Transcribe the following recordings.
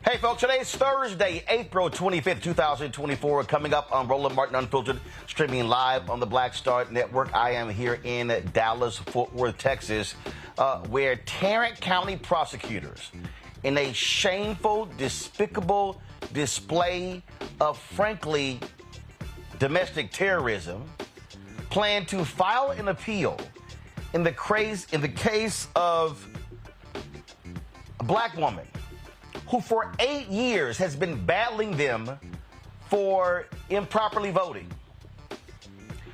Hey, folks, today's Thursday, April 25th, 2024. Coming up on Roland Martin Unfiltered, streaming live on the Black Star Network. I am here in Dallas, Fort Worth, Texas, where Tarrant County prosecutors, in a shameful, despicable display of, frankly, domestic terrorism, plan to file an appeal in the case of a black woman who for 8 years has been battling them for improperly voting.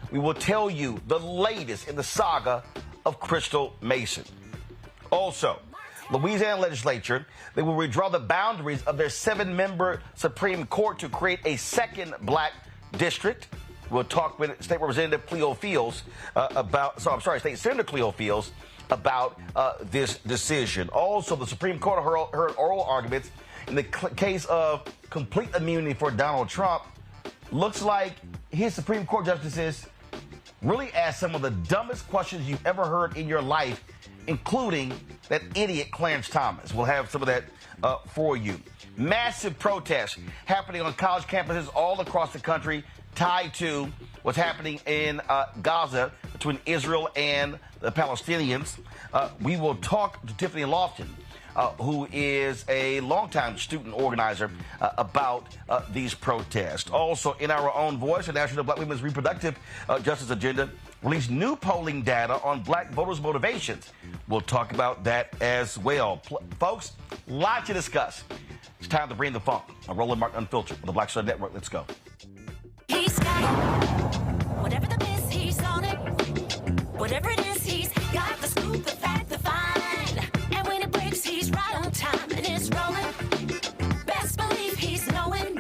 We will tell you the latest in the saga of Crystal Mason. Also, Louisiana legislature, they will redraw the boundaries of their 7-member Supreme Court to create a second black district. We'll talk with State Representative Cleo Fields State Senator Cleo Fields about this decision. Also, the Supreme Court heard oral arguments in the case of complete immunity for Donald Trump. Looks like his Supreme Court justices really asked some of the dumbest questions you've ever heard in your life, including that idiot Clarence Thomas. We'll have some of that for you. Massive protests happening on college campuses all across the country, tied to what's happening in Gaza between Israel and the Palestinians. We will talk to Tiffany Loftin, who is a longtime student organizer, about these protests. Also, in our own voice, the National Black Women's Reproductive Justice Agenda released new polling data on black voters' motivations. We'll talk about that as well. Folks, lots to discuss. It's time to bring the funk on Roland Martin Unfiltered on the Black Star Network. Let's go. He's got it. Whatever the miss, he's on it. Whatever it is, he's got the scoop, the fact, the find. And when it breaks, he's right on time and it's rolling. Best believe he's knowing.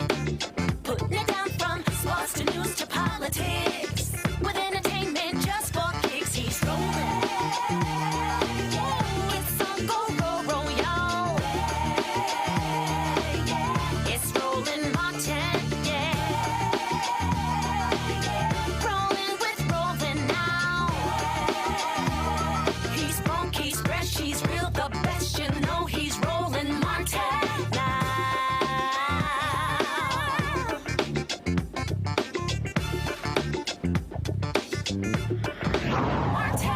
Putting it down from sports to news to politics. With entertainment just for kicks, he's rolling. It's on go, roll, roll, y'all. It's Roland Martin, rolling with Roland now. He's funky, he's fresh, he's real, the best, you know he's Roland Martin now. Martin.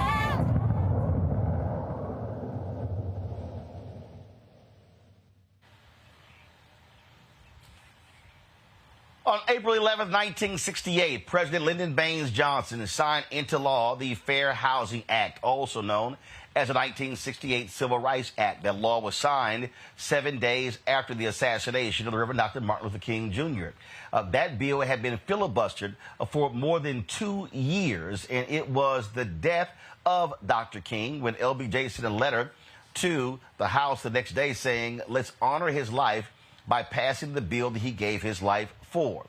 On April 11, 1968, President Lyndon Baines Johnson signed into law the Fair Housing Act, also known as the 1968 Civil Rights Act. That law was signed 7 days after the assassination of the Reverend Dr. Martin Luther King Jr. That bill had been filibustered for more than 2 years, and it was the death of Dr. King when LBJ sent a letter to the House the next day saying, let's honor his life by passing the bill that he gave his life for.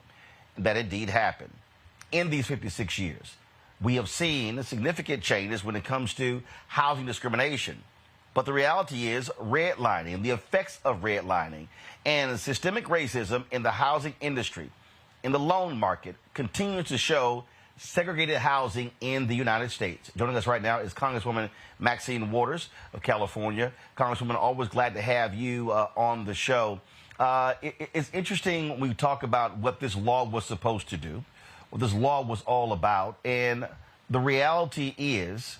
That indeed happened. In these 56 years, we have seen significant changes when it comes to housing discrimination. But the reality is redlining, the effects of redlining, and systemic racism in the housing industry, in the loan market, continues to show segregated housing in the United States. Joining us right now is Congresswoman Maxine Waters of California. Congresswoman, always glad to have you on the show. It's interesting when we talk about what this law was supposed to do, what this law was all about, and the reality is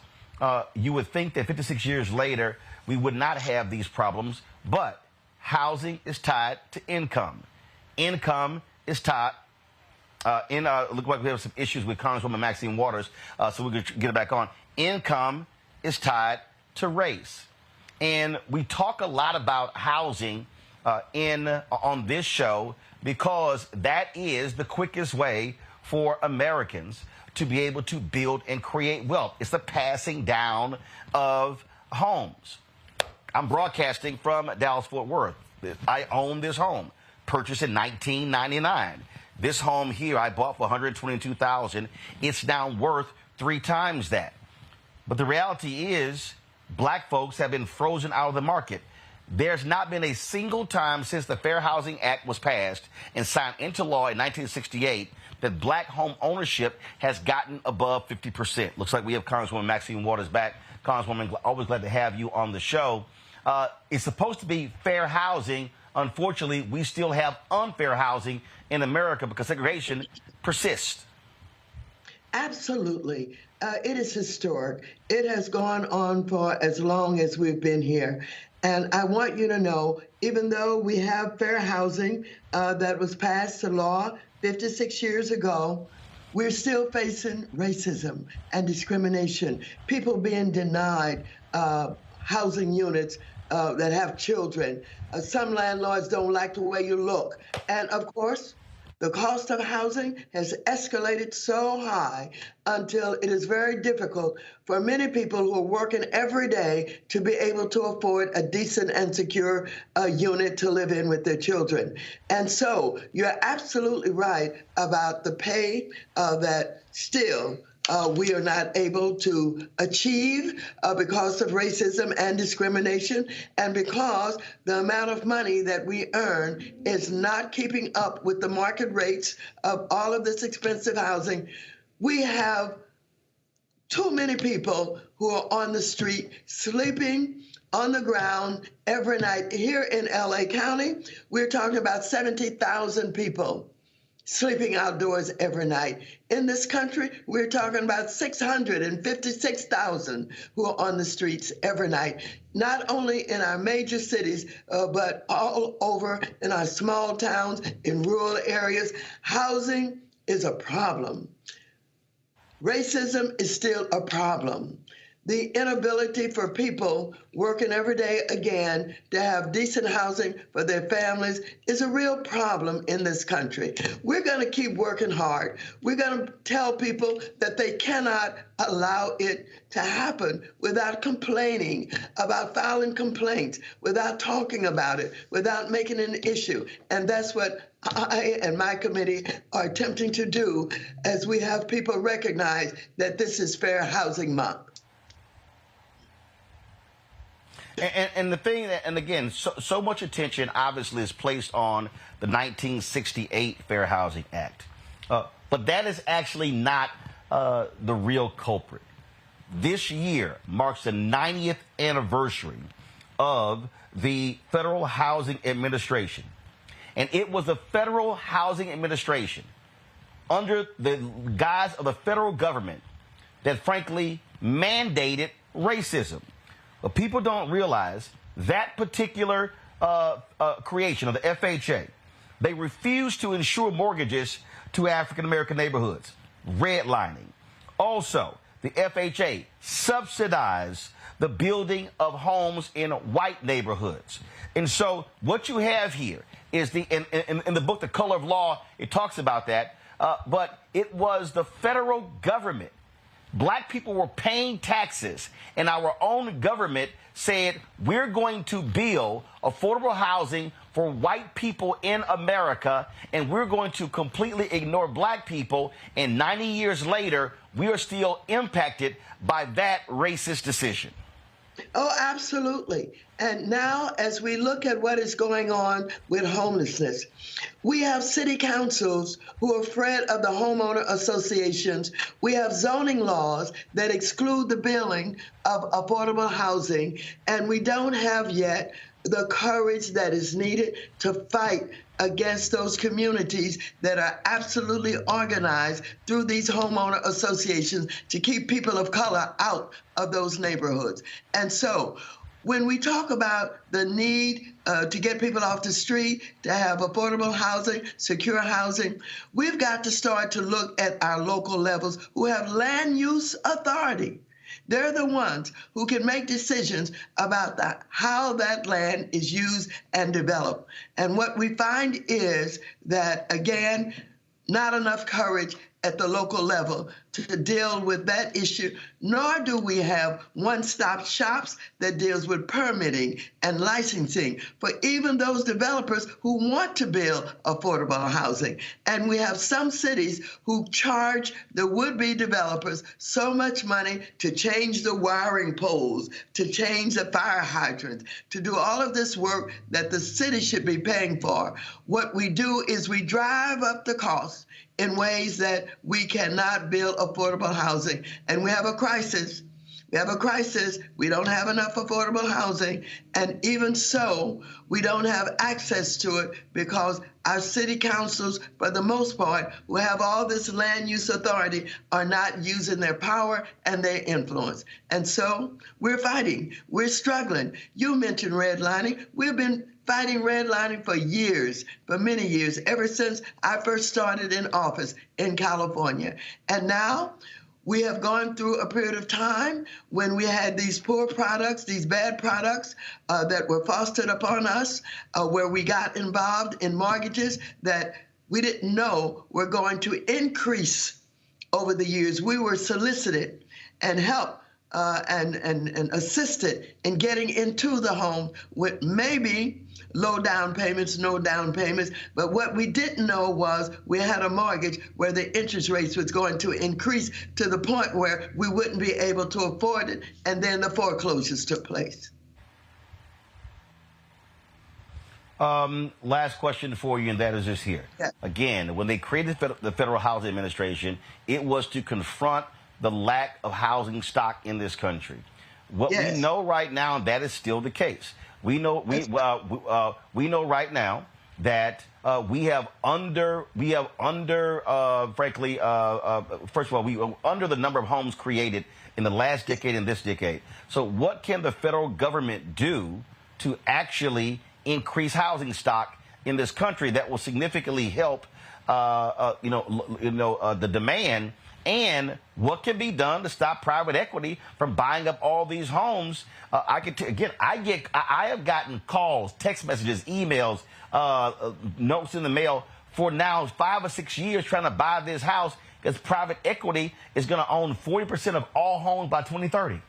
you would think that 56 years later we would not have these problems, but housing is tied to income. Income is tied look like we have some issues with Congresswoman Maxine Waters, so we're going to get it back on. Income is tied to race. And we talk a lot about housing on this show because that is the quickest way for Americans to be able to build and create wealth. It's the passing down of homes. I'm broadcasting from Dallas-Fort Worth. I own this home, purchased in 1999. This home here I bought for $122,000. It's now worth 3 times that. But the reality is, black folks have been frozen out of the market. There's not been a single time since the Fair Housing Act was passed and signed into law in 1968 that black home ownership has gotten above 50%. Looks like we have Congresswoman Maxine Waters back. Congresswoman, always glad to have you on the show. It's supposed to be fair housing. Unfortunately, we still have unfair housing in America because segregation persists. Absolutely. It is historic. It has gone on for as long as we've been here. And I want you to know, even though we have fair housing that was passed to law 56 years ago, we're still facing racism and discrimination, people being denied housing units that have children. Some landlords don't like the way you look. And of course, the cost of housing has escalated so high until it is very difficult for many people who are working every day to be able to afford a decent and secure unit to live in with their children. And so you're absolutely right about the pay that still we are not able to achieve because of racism and discrimination, and because the amount of money that we earn is not keeping up with the market rates of all of this expensive housing. We have too many people who are on the street sleeping on the ground every night. Here in LA County, we're talking about 70,000 people sleeping outdoors every night. In this country, we're talking about 656,000 who are on the streets every night, not only in our major cities, but all over in our small towns, in rural areas. Housing is a problem. Racism is still a problem. The inability for people working every day again to have decent housing for their families is a real problem in this country. We're going to keep working hard. We're going to tell people that they cannot allow it to happen without complaining, about filing complaints, without talking about it, without making an issue. And that's what I and my committee are attempting to do as we have people recognize that this is Fair Housing Month. And the thing that, and again, so much attention obviously is placed on the 1968 Fair Housing Act. But that is actually not the real culprit. This year marks the 90th anniversary of the Federal Housing Administration. And it was the Federal Housing Administration under the guise of the federal government that frankly mandated racism. But people don't realize that particular creation of the FHA, they refused to insure mortgages to African-American neighborhoods, redlining. Also, the FHA subsidized the building of homes in white neighborhoods. And so what you have here is in the book, The Color of Law, it talks about that, but it was the federal government. Black people were paying taxes, and our own government said, we're going to build affordable housing for white people in America, and we're going to completely ignore black people. And 90 years later, we are still impacted by that racist decision. Oh, absolutely. And now, as we look at what is going on with homelessness, we have city councils who are afraid of the homeowner associations. We have zoning laws that exclude the building of affordable housing. And we don't have yet the courage that is needed to fight against those communities that are absolutely organized through these homeowner associations to keep people of color out of those neighborhoods. And so when we talk about the need to get people off the street, to have affordable housing, secure housing, we've got to start to look at our local levels who have land use authority. They're the ones who can make decisions about how that land is used and developed. And what we find is that, again, not enough courage at the local level to deal with that issue, nor do we have one-stop shops that deals with permitting and licensing for even those developers who want to build affordable housing. And we have some cities who charge the would-be developers so much money to change the wiring poles, to change the fire hydrants, to do all of this work that the city should be paying for. What we do is we drive up the cost in ways that we cannot build affordable housing. And we have a crisis. We have a crisis. We don't have enough affordable housing. And even so, we don't have access to it because our city councils, for the most part, who have all this land use authority, are not using their power and their influence. And so we're fighting. We're struggling. You mentioned redlining. We've been fighting redlining for years, for many years, ever since I first started in office in California. And now we have gone through a period of time when we had these poor products, these bad products that were fostered upon us, where we got involved in mortgages that we didn't know were going to increase over the years. We were solicited and helped and assisted in getting into the home with maybe low down payments, no down payments. But what we didn't know was we had a mortgage where the interest rates was going to increase to the point where we wouldn't be able to afford it. And then the foreclosures took place. Last question for you, and that is this here. Yeah. Again, when they created the Federal Housing Administration, it was to confront the lack of housing stock in this country. What we know right now, and that is still the case. We know right now that we have under the number of homes created in the last decade and this decade. So what can the federal government do to actually increase housing stock in this country that will significantly help the demand? And what can be done to stop private equity from buying up all these homes? I have gotten calls, text messages, emails, notes in the mail for now 5 or 6 years trying to buy this house because private equity is going to own 40% of all homes by 2030.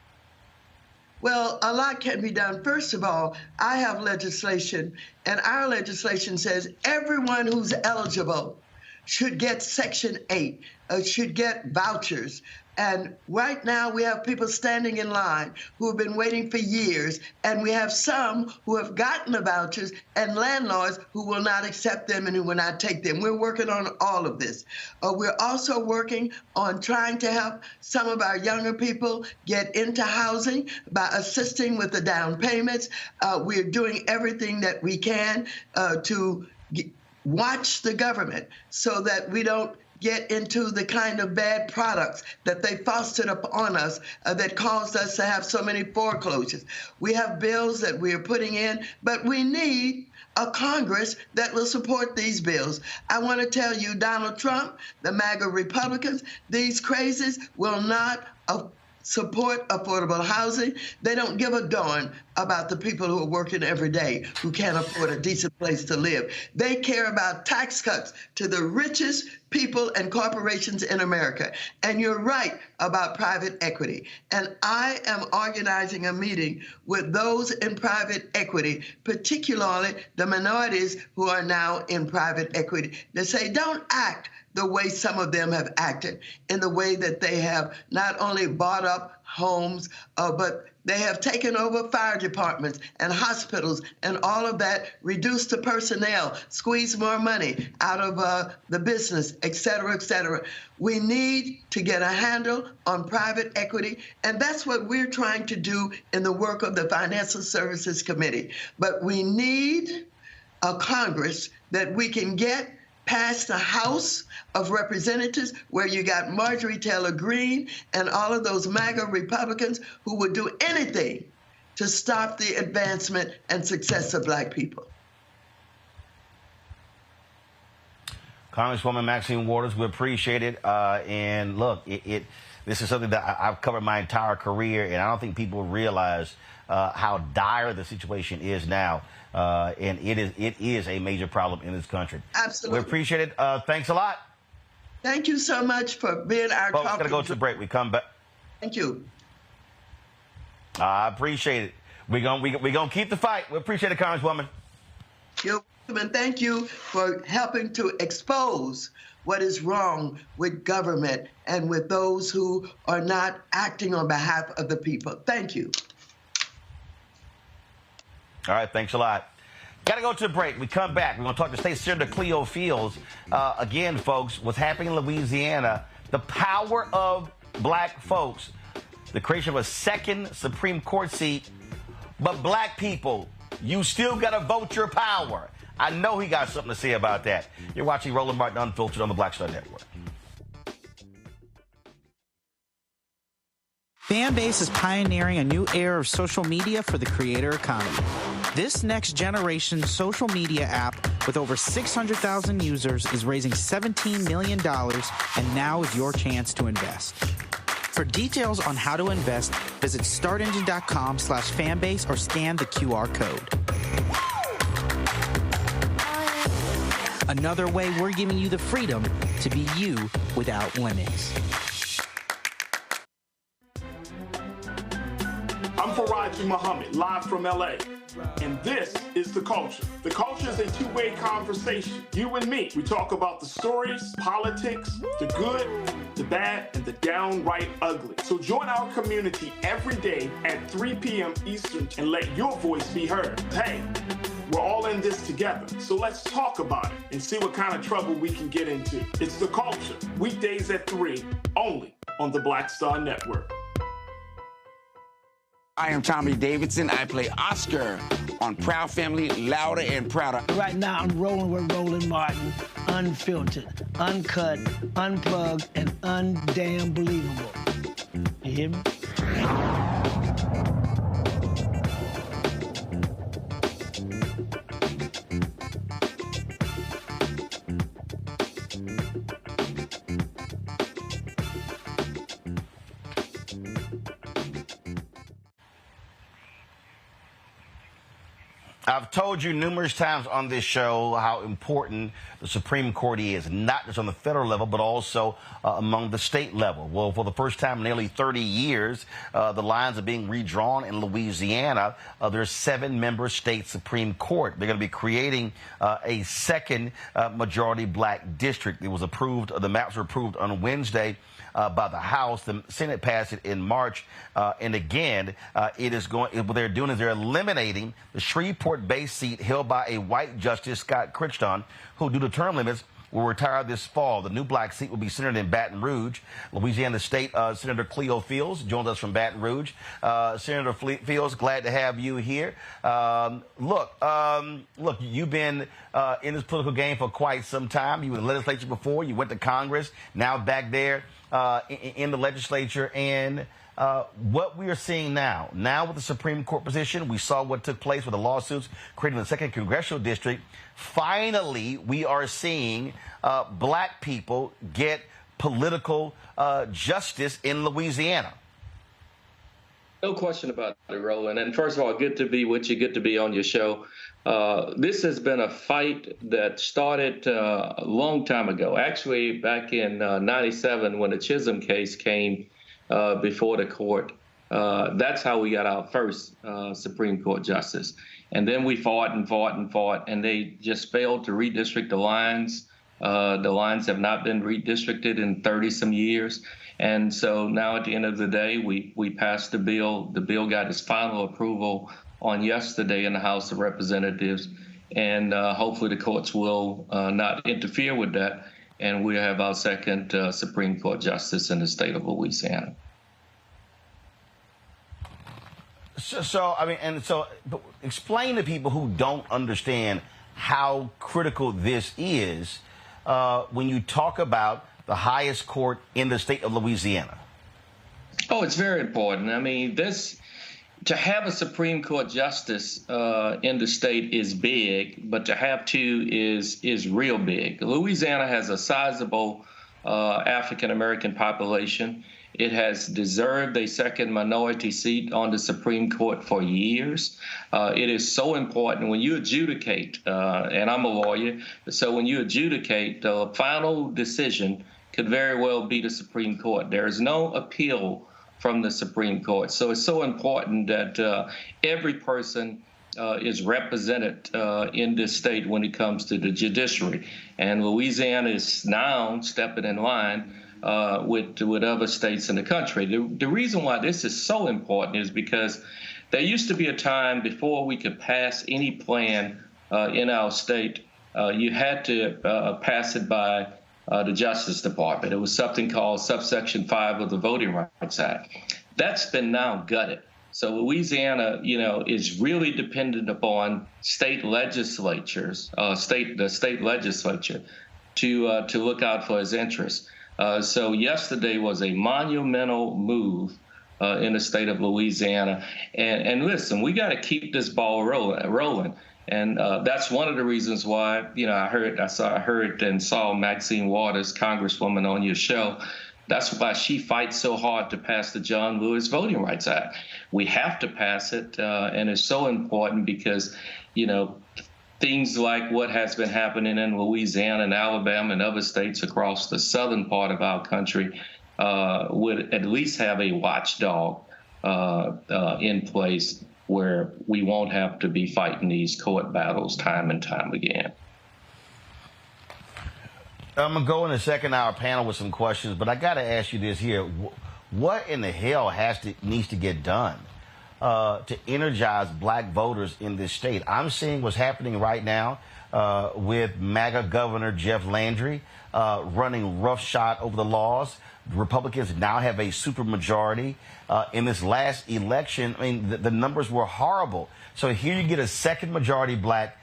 Well, a lot can be done. First of all, I have legislation, and our legislation says everyone who's eligible should get Section 8, should get vouchers. And right now we have people standing in line who have been waiting for years, and we have some who have gotten the vouchers and landlords who will not accept them and who will not take them. We're working on all of this. We're also working on trying to help some of our younger people get into housing by assisting with the down payments. We're doing everything that we can to watch the government so that we don't get into the kind of bad products that they fostered upon us that caused us to have so many foreclosures. We have bills that we are putting in, but we need a Congress that will support these bills. I want to tell you, Donald Trump, the MAGA Republicans, these crazies will not support affordable housing. They don't give a darn about the people who are working every day, who can't afford a decent place to live. They care about tax cuts to the richest people and corporations in America. And you're right about private equity. And I am organizing a meeting with those in private equity, particularly the minorities who are now in private equity, to say, don't act the way some of them have acted, in the way that they have not only bought up homes, but they have taken over fire departments and hospitals and all of that, reduced the personnel, squeezed more money out of the business, et cetera, et cetera. We need to get a handle on private equity, and that's what we're trying to do in the work of the Financial Services Committee. But we need a Congress that we can get past the House of Representatives, where you got Marjorie Taylor Greene and all of those MAGA Republicans who would do anything to stop the advancement and success of Black people. Congresswoman Maxine Waters, we appreciate it. And look, this is something that I've covered my entire career, and I don't think people realize how dire the situation is now. And it is a major problem in this country. Absolutely. We appreciate it. Thanks a lot. Thank you so much for being our Folks, gotta go to the break. We come back. Thank you. I appreciate it. We're gonna keep the fight. We appreciate it, Congresswoman. You're welcome, and thank you for helping to expose what is wrong with government and with those who are not acting on behalf of the people. Thank you. All right, thanks a lot. Got to go to a break. We come back. We're going to talk to State Senator Cleo Fields. Again, folks, what's happening in Louisiana, the power of black folks, the creation of a second Supreme Court seat. But black people, you still got to vote your power. I know he got something to say about that. You're watching Roland Martin Unfiltered on the Black Star Network. Fanbase is pioneering a new era of social media for the creator economy. This next generation social media app with over 600,000 users is raising $17 million, and now is your chance to invest. For details on how to invest, visit startengine.com/fanbase or scan the QR code. Another way we're giving you the freedom to be you without limits. I'm Faraji Muhammad, live from LA. And this is The Culture. The Culture is a two-way conversation. You and me. We talk about the stories, politics, the good, the bad, and the downright ugly. So join our community every day at 3 p.m. Eastern and let your voice be heard. Hey, we're all in this together. So let's talk about it and see what kind of trouble we can get into. It's The Culture, weekdays at 3, only on the Black Star Network. I am Tommy Davidson. I play Oscar on Proud Family, Louder and Prouder. Right now, I'm rolling with Roland Martin, unfiltered, uncut, unplugged, and undamn believable. You hear me? I've told you numerous times on this show how important the Supreme Court is, not just on the federal level, but also among the state level. Well, for the first time in nearly 30 years, the lines are being redrawn in Louisiana. There's 7-member state Supreme Court. They're going to be creating a second majority black district. It was approved, the maps were approved on Wednesday by the House. The Senate passed it in March. And again, what they're doing is they're eliminating the Shreveport-based seat held by a white justice, Scott Crichton, who, due to term limits, will retire this fall. The new black seat will be centered in Baton Rouge. Louisiana State Senator Cleo Fields joins us from Baton Rouge. Senator Fields, glad to have you here. Look, you've been in this political game for quite some time. You were in the legislature before. You went to Congress. Now back there in the legislature. And what we are seeing now with the Supreme Court position, we saw what took place with the lawsuits creating the second congressional district. Finally, we are seeing black people get political justice in Louisiana. No question about it, Roland. And first of all, good to be with you, good to be on your show. This has been a fight that started a long time ago, actually back in 97 when the Chisholm case came before the court. That's how we got our first Supreme Court justice. And then we fought and fought and fought, and they just failed to redistrict the lines. The lines have not been redistricted in 30-some years. And so now at the end of the day, we passed the bill. The bill got its final approval on yesterday in the House of Representatives. And hopefully the courts will not interfere with that. And we'll have our second Supreme Court justice in the state of Louisiana. So explain to people who don't understand how critical this is when you talk about the highest court in the state of Louisiana. Oh, it's very important. I mean, this, to have a Supreme Court justice in the state is big, but to have two is real big. Louisiana has a sizable African-American population. It has deserved a second minority seat on the Supreme Court for years. It is so important when you adjudicate, and I'm a lawyer, so when you adjudicate, the final decision could very well be the Supreme Court. There is no appeal from the Supreme Court. So it's so important that every person is represented in this state when it comes to the judiciary. And Louisiana is now stepping in line with other states in the country. The reason why this is so important is because there used to be a time before we could pass any plan in our state, you had to pass it by the Justice Department. It was something called subsection 5 of the Voting Rights Act. That's been now gutted. So Louisiana, is really dependent upon state legislatures, the state legislature, to look out for its interests. So yesterday was a monumental move in the state of Louisiana. And listen, we got to keep this ball rolling. And that's one of the reasons why, I heard and saw Maxine Waters, Congresswoman, on your show. That's why she fights so hard to pass the John Lewis Voting Rights Act. We have to pass it, and it's so important because, things like what has been happening in Louisiana and Alabama and other states across the southern part of our country would at least have a watchdog in place where we won't have to be fighting these court battles time and time again. I'm going to go in the second hour panel with some questions, but I got to ask you this here. What in the hell needs to get done to energize black voters in this state? I'm seeing what's happening right now with MAGA Governor Jeff Landry running roughshod over the laws. Republicans now have a supermajority. In this last election, I mean, the numbers were horrible. So here you get a second majority black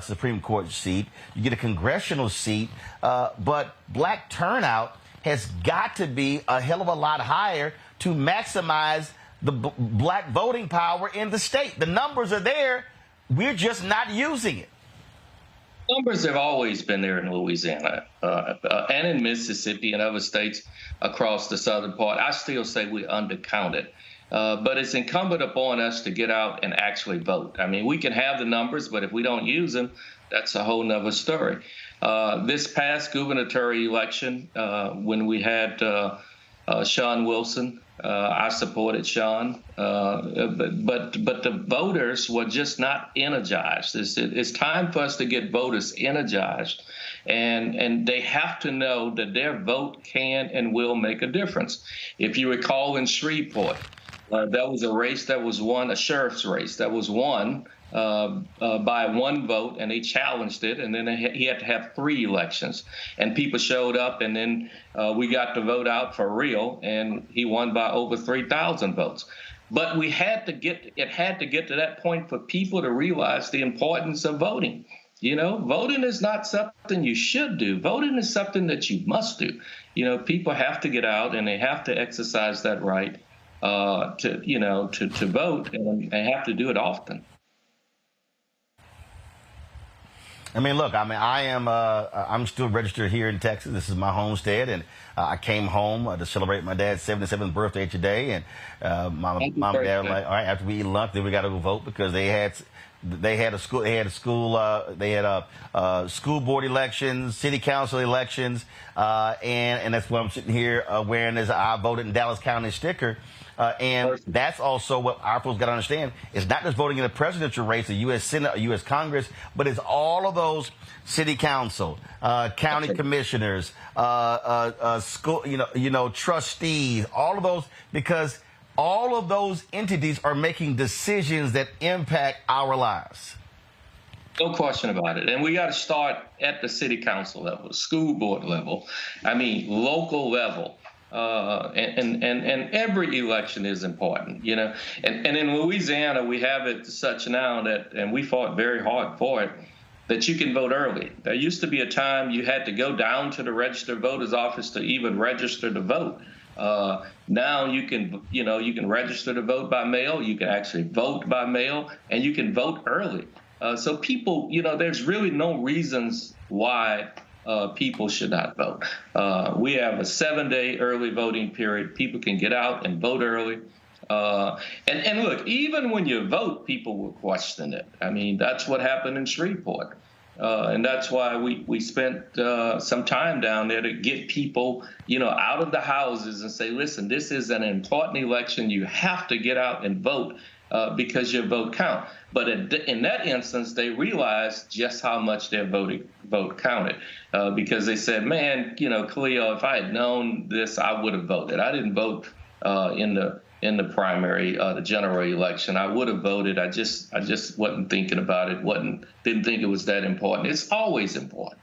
Supreme Court seat. You get a congressional seat. But black turnout has got to be a hell of a lot higher to maximize the black voting power in the state. The numbers are there. We're just not using it. Numbers have always been there in Louisiana and in Mississippi and other states across the southern part. I still say we're undercounted. But it's incumbent upon us to get out and actually vote. I mean, we can have the numbers, but if we don't use them, that's a whole nother story. This past gubernatorial election, when we had Sean Wilson, I supported Sean, but the voters were just not energized. It's time for us to get voters energized, and they have to know that their vote can and will make a difference. If you recall in Shreveport, that was a race that was won, a sheriff's race that was won by one vote, and they challenged it, and then he had to have 3 elections, and people showed up, and then we got the vote out for real, and he won by over 3,000 votes. But it had to get to that point for people to realize the importance of voting. Voting is not something you should do. Voting is something that you must do. People have to get out, and they have to exercise that right to vote, and they have to do it often. I mean, look, I'm still registered here in Texas. This is my homestead, and I came home to celebrate my dad's 77th birthday today. And my mom and dad were like, all right, after we eat lunch, then we got to go vote because they had school board elections, city council elections, and that's why I'm sitting here wearing this "I voted in Dallas County" sticker. And that's also what our folks got to understand. It's not just voting in the presidential race, the U.S. Senate, or U.S. Congress, but it's all of those city council, county commissioners, school, trustees, all of those, because all of those entities are making decisions that impact our lives. No question about it. And we got to start at the city council level, school board level, local level. And every election is important, and in Louisiana, we have it such now that, and we fought very hard for it, that you can vote early. There used to be a time you had to go down to the registered voters office to even register to vote. Now you can register to vote by mail. You can actually vote by mail, and you can vote early. So people, there's really no reasons why people should not vote. We have a 7-day early voting period. People can get out and vote early. And look, even when you vote, people will question it. I mean, that's what happened in Shreveport. And that's why we spent some time down there to get people, out of the houses and say, listen, this is an important election. You have to get out and vote because your vote counts. But in that instance, they realized just how much their vote counted because they said, man, Cleo, if I had known this, I would have voted. I didn't vote in the primary, the general election. I would have voted. I just wasn't thinking about it. Didn't think it was that important. It's always important.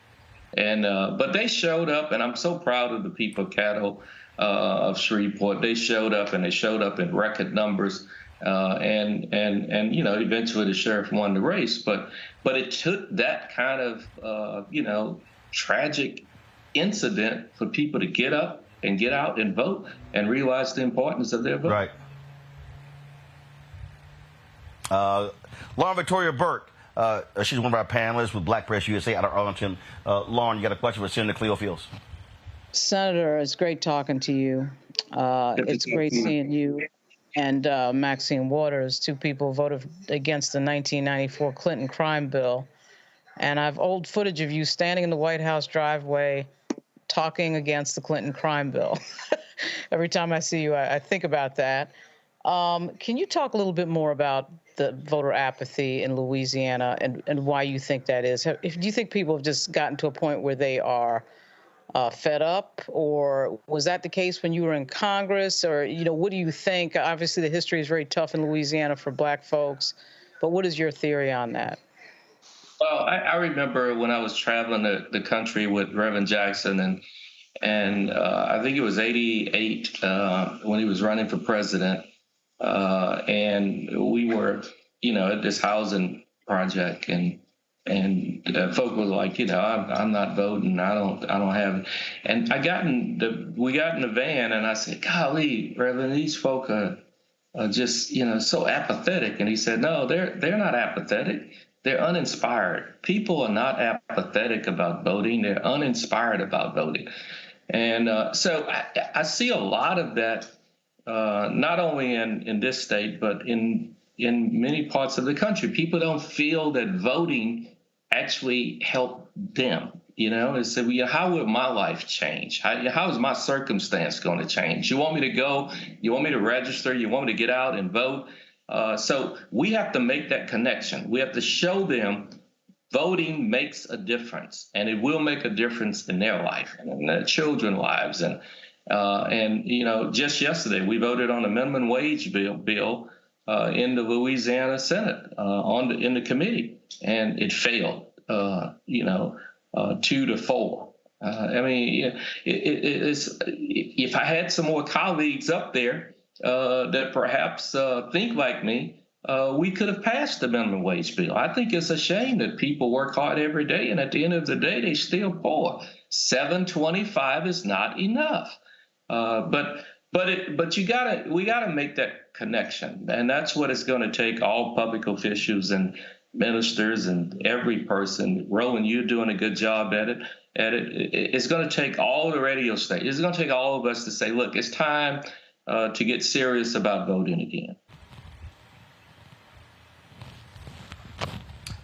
And but they showed up, and I'm so proud of the people of Caddo of Shreveport. They showed up, and they showed up in record numbers. And eventually the sheriff won the race. But it took that kind of tragic incident for people to get up and get out and vote and realize the importance of their vote. Right. Lauren Victoria Burke, she's one of our panelists with Black Press USA out of Arlington. Lauren, you got a question for Senator Cleo Fields? Senator, it's great talking to you. It's great seeing you and Maxine Waters, two people voted against the 1994 Clinton crime bill. And I have old footage of you standing in the White House driveway talking against the Clinton crime bill. Every time I see you, I think about that. Can you talk a little bit more about the voter apathy in Louisiana and why you think that is? Do you think people have just gotten to a point where they are fed up, or was that the case when you were in Congress? Or, what do you think? Obviously, the history is very tough in Louisiana for Black folks, but what is your theory on that? Well, I remember when I was traveling the country with Reverend Jackson, and I think it was '88 when he was running for president, and we were, at this housing project, and folk were like, I'm not voting, I don't have it. And we got in the van, and I said, golly, Reverend, these folk are just, so apathetic. And he said, no, they're not apathetic. They're uninspired. People are not apathetic about voting. They're uninspired about voting. And so I see a lot of that, not only in this state, but in many parts of the country. People don't feel that voting actually helped them. They say, well, how will my life change? How is my circumstance going to change? You want me to go? You want me to register? You want me to get out and vote? So we have to make that connection. We have to show them voting makes a difference, and it will make a difference in their life and in their children's lives. And just yesterday we voted on a minimum wage bill in the Louisiana Senate in the committee, and it failed. 2-4. If I had some more colleagues up there that perhaps think like me, we could have passed the minimum wage bill. I think it's a shame that people work hard every day, and at the end of the day, they still poor. $7.25 is not enough. But we gotta make that connection, and that's what it's going to take. All public officials and ministers and every person. Roland, you're doing a good job at it. It's going to take all the radio stations. It's going to take all of us to say, look, it's time to get serious about voting again.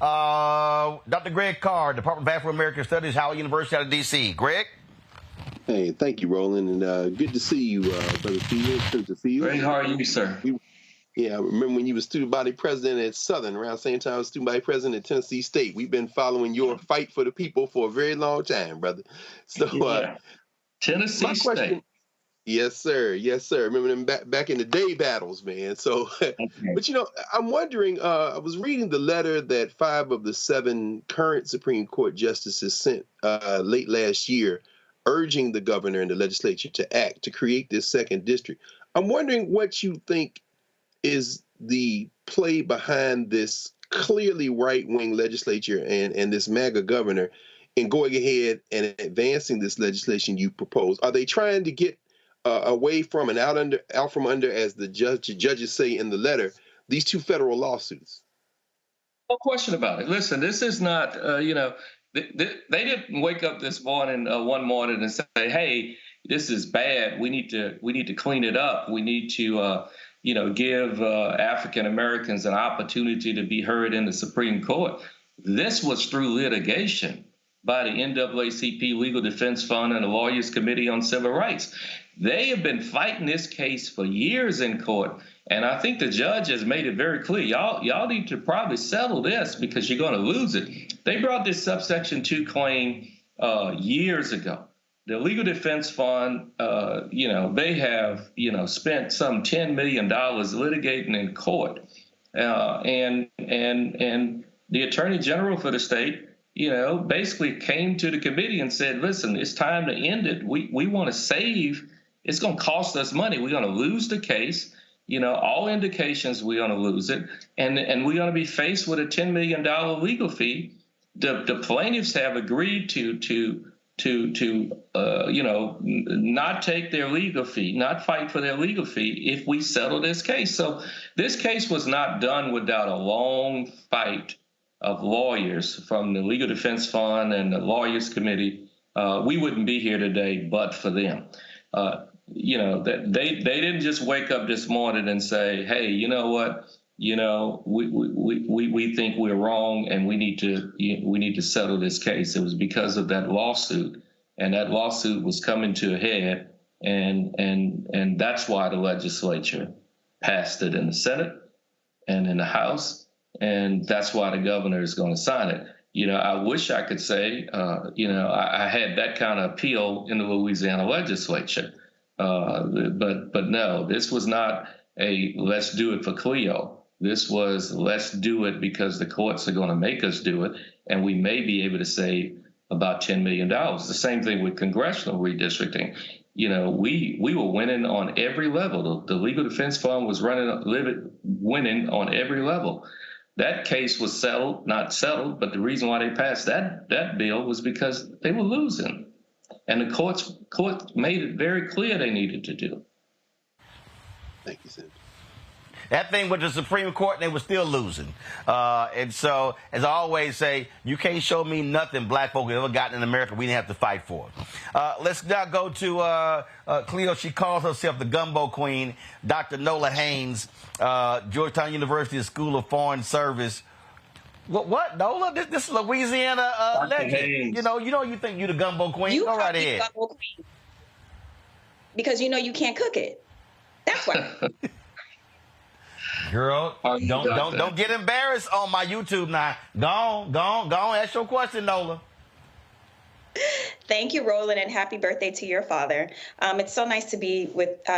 Dr. Greg Carr, Department of Afro-American Studies, Howard University out of D.C. Greg? Hey, thank you, Roland, and good to see you, Brother Fields. Great, how are you, sir? Yeah, I remember when you were student body president at Southern, around the same time I was student body president at Tennessee State. We've been following your fight for the people for a very long time, brother. So, Tennessee State. Yes, sir. Yes, sir. Remember them back in the day battles, man. So, okay. But, I'm wondering, I was reading the letter that 5 of the 7 current Supreme Court justices sent late last year, urging the governor and the legislature to act to create this second district. I'm wondering what you think is the play behind this clearly right-wing legislature and this MAGA governor in going ahead and advancing this legislation you propose. Are they trying to get away from and out from under, as the judges say in the letter, these two federal lawsuits? No question about it. Listen, this is not, they didn't wake up this morning, one morning, and say, "Hey, this is bad. We need to clean it up. We need to, give African Americans an opportunity to be heard in the Supreme Court." This was through litigation by the NAACP Legal Defense Fund and the Lawyers Committee on Civil Rights. They have been fighting this case for years in court, and I think the judge has made it very clear. Y'all need to probably settle this because you're going to lose it. They brought this subsection 2 claim years ago. The Legal Defense Fund, they have, spent some $10 million litigating in court, and the Attorney General for the state, basically came to the committee and said, "Listen, it's time to end it. We want to save. It's going to cost us money. We're going to lose the case. All indications we're going to lose it, and we're going to be faced with a $10 million legal fee." The plaintiffs have agreed to not take their legal fee, not fight for their legal fee if we settle this case. So this case was not done without a long fight of lawyers from the Legal Defense Fund and the Lawyers Committee. We wouldn't be here today but for them. That they didn't just wake up this morning and say, "Hey, you know what? We think we're wrong and we need to settle this case." It was because of that lawsuit, and that lawsuit was coming to a head, and that's why the legislature passed it in the Senate and in the House, and that's why the governor is going to sign it. I wish I could say, I had that kind of appeal in the Louisiana legislature, but no, this was not a "let's do it for Cleo." This was "let's do it because the courts are going to make us do it, and we may be able to save about $10 million. The same thing with congressional redistricting. We were winning on every level. The Legal Defense Fund was winning on every level. That case was not settled, but the reason why they passed that bill was because they were losing. And the court made it very clear they needed to do. Thank you, Senator. That thing with the Supreme Court, they were still losing. And so, as I always say, you can't show me nothing black folk have ever gotten in America we didn't have to fight for. Let's now go to Cleo. She calls herself the Gumbo Queen, Dr. Nola Haynes, Georgetown University School of Foreign Service. What, Nola? This is Louisiana legend. Haynes. You think you're the Gumbo Queen? Go right ahead. Gumbo Queen because you can't cook it. That's why. Girl, don't get embarrassed on my YouTube now. Go on, ask your question, Nola. Thank you, Roland, and happy birthday to your father. It's so nice to be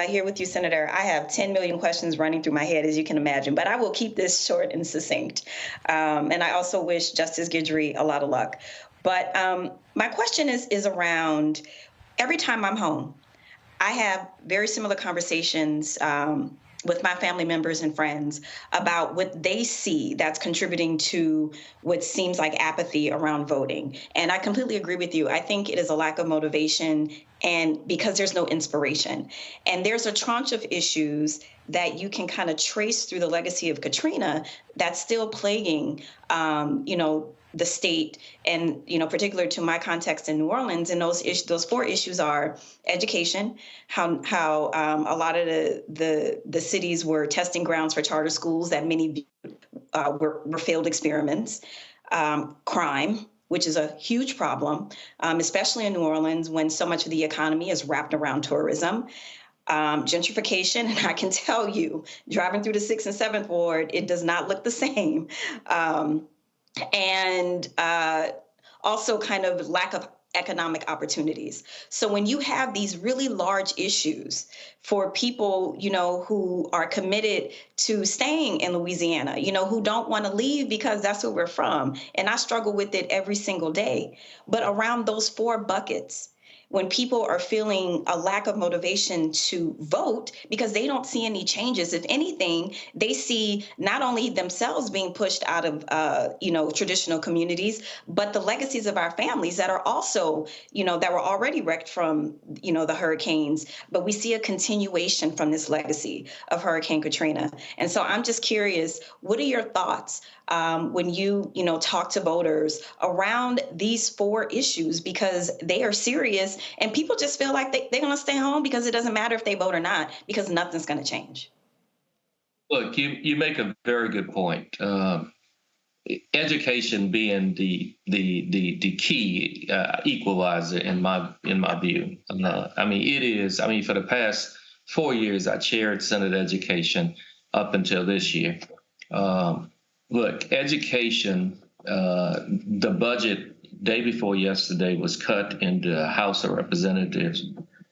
here with you, Senator. I have 10 million questions running through my head, as you can imagine, but I will keep this short and succinct. And I also wish Justice Guidry a lot of luck. But my question is around every time I'm home, I have very similar conversations with my family members and friends about what they see that's contributing to what seems like apathy around voting. And I completely agree with you. I think it is a lack of motivation and because there's no inspiration. And there's a tranche of issues that you can kind of trace through the legacy of Katrina that's still plaguing, the state and, particular to my context in New Orleans. And those four issues are education, how a lot of the cities were testing grounds for charter schools that many were failed experiments, crime, which is a huge problem, especially in New Orleans when so much of the economy is wrapped around tourism. Gentrification, and I can tell you, driving through the 6th and 7th Ward, it does not look the same. And also kind of lack of economic opportunities. So when you have these really large issues for people, who are committed to staying in Louisiana, who don't want to leave because that's where we're from. And I struggle with it every single day. But around those four buckets, when people are feeling a lack of motivation to vote because they don't see any changes. If anything, they see not only themselves being pushed out of, traditional communities, but the legacies of our families that are also, that were already wrecked from, the hurricanes. But we see a continuation from this legacy of Hurricane Katrina. And so I'm just curious, what are your thoughts when you talk to voters around these 4 issues, because they are serious and people just feel like they're going to stay home because it doesn't matter if they vote or not, because nothing's going to change. Look, you make a very good point. Education being the key equalizer in my view. It is. For the past 4 years, I chaired Senate Education up until this year. Look, education, the budget day before yesterday was cut in the House of Representatives.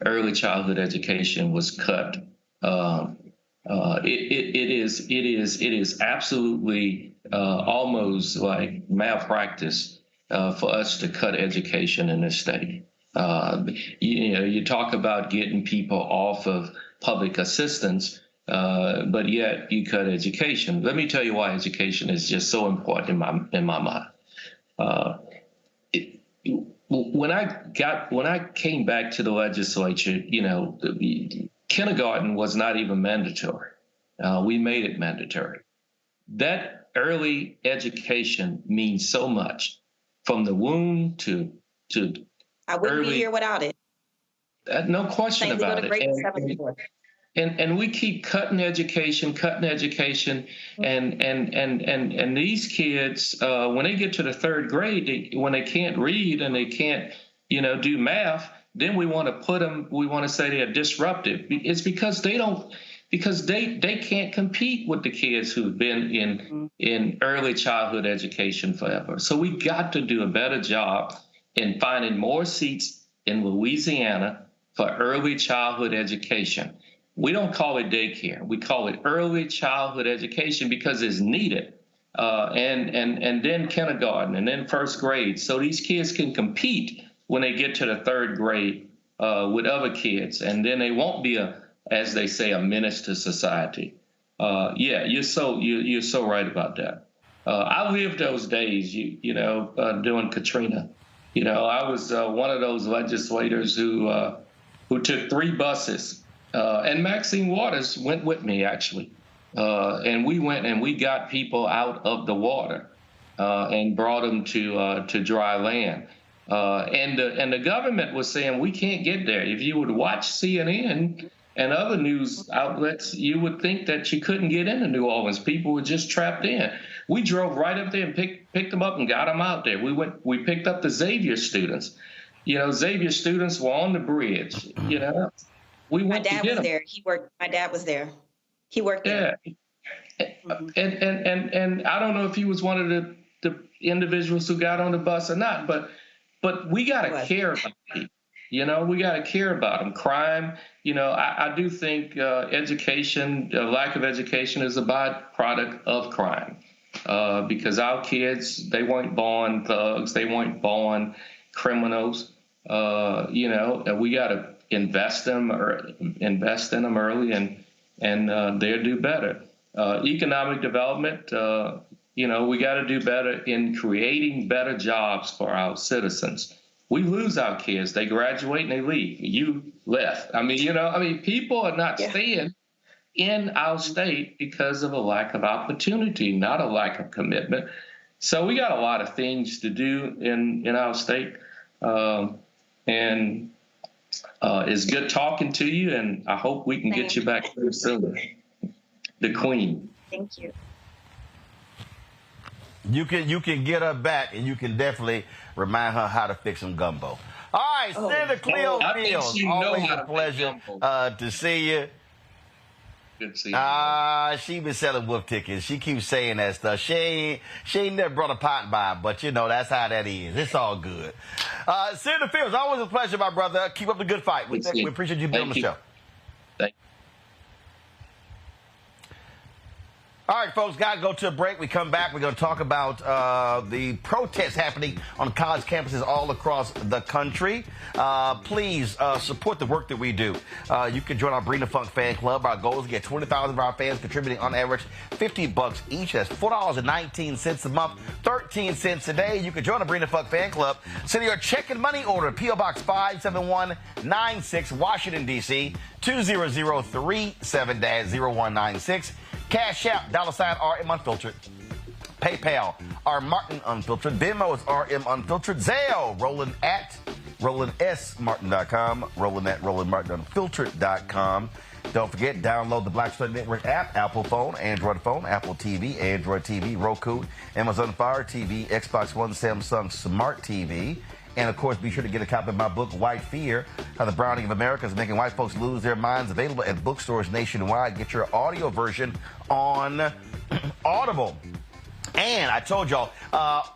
Early childhood education was cut. It is absolutely almost like malpractice for us to cut education in this state. You talk about getting people off of public assistance, but yet you cut education. Let me tell you why education is just so important in my mind. When I came back to the legislature, kindergarten was not even mandatory. We made it mandatory. That early education means so much, from the womb to I wouldn't be here without it. No question about it. And we keep cutting education, and these kids, when they get to the 3rd grade, when they can't read and they can't, do math, then we want to say they're disruptive. It's because they can't compete with the kids who've been in early childhood education forever. So we got to do a better job in finding more seats in Louisiana for early childhood education. We don't call it daycare. We call it early childhood education because it's needed. And then kindergarten and then 1st grade. So these kids can compete when they get to the 3rd grade with other kids. And then they won't be as they say, a menace to society. You're so right about that. I lived those days, during Katrina. I was one of those legislators who took 3 buses. And Maxine Waters went with me, actually. And we went and we got people out of the water and brought them to dry land. And the government was saying, we can't get there. If you would watch CNN and other news outlets, you would think that you couldn't get into New Orleans. People were just trapped in. We drove right up there and picked them up and got them out there. We picked up the Xavier students. Xavier students were on the bridge. We went to get them. My dad was there. He worked there. And I don't know if he was one of the individuals who got on the bus or not, but we got to care about people. We got to care about them. Crime, I do think education, lack of education is a byproduct of crime because our kids, they weren't born thugs. They weren't born criminals. And we got to invest in them early and they'll do better. Economic development, we got to do better in creating better jobs for our citizens. We lose our kids. They graduate and they leave. You left. People are not staying in our state because of a lack of opportunity, not a lack of commitment. So we got a lot of things to do in our state. And it's good talking to you, and I hope we can get you back very soon. The Queen. Thank you. You can get her back, and you can definitely remind her how to fix some gumbo. All right, Senator Cleo Fields, always a pleasure to see you. Good to see you. She been selling wolf tickets. She keeps saying that stuff. She ain't never brought a pot by, but that's how that is. It's all good. Senator Fields, always a pleasure, my brother. Keep up the good fight. We appreciate you being on the show. Thank you. All right, folks, got to go to a break. We come back. We're going to talk about the protests happening on college campuses all across the country. Please support the work that we do. You can join our Bring the Funk fan club. Our goal is to get 20,000 of our fans contributing on average $50 each. That's $4.19 a month, 13 cents a day. You can join the Bring the Funk fan club. Send your check and money order, P.O. Box 57196, Washington, D.C., 20037-0196. Cash App, $RM Unfiltered. PayPal, R Martin Unfiltered. Venmo is RM Unfiltered. Zelle, RolandSMartin.com. RolandMartinUnfiltered.com. Don't forget, download the Black Star Network app, Apple phone, Apple TV, Android TV, Roku, Amazon Fire TV, Xbox One, Samsung Smart TV. And, of course, be sure to get a copy of my book, White Fear, How the Browning of America is Making White Folks Lose Their Minds, available at bookstores nationwide. Get your audio version on Audible. And I told y'all,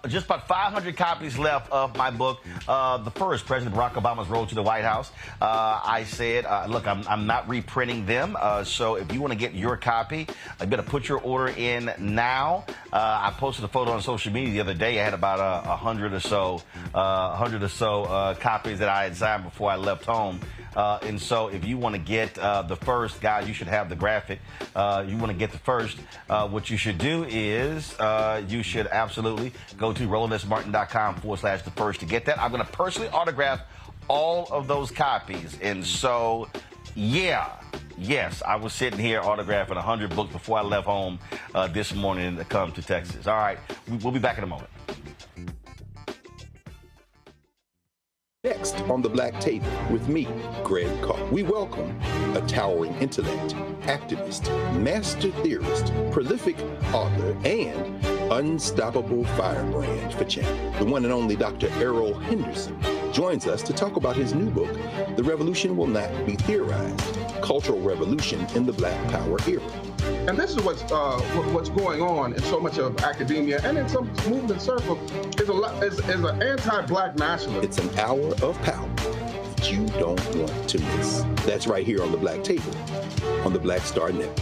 just about 500 copies left of my book, The First, President Barack Obama's Road to the White House. I said, look, I'm not reprinting them, so if you want to get your copy, you better put your order in now. I posted a photo on social media the other day. I had about 100 or so copies that I had signed before I left home. And so if you want to get The First, guys, you should have the graphic. You want to get The First, what you should do is you should absolutely go to RolandSMartin.com/The First to get that. I'm going to personally autograph all of those copies. And so, yeah, yes, I was sitting here autographing 100 books before I left home this morning to come to Texas. All right, we'll be back in a moment. Next on the Black Table with me, Greg Carr. We welcome a towering intellect, activist, master theorist, prolific author, and unstoppable firebrand for change. The one and only Dr. Errol Henderson joins us to talk about his new book, The Revolution Will Not Be Theorized, Cultural Revolution in the Black Power Era. And this is what's going on in so much of academia and in some movement circles is an anti-Black nationalism. It's an hour of power that you don't want to miss. That's right here on the Black Table on the Black Star Network.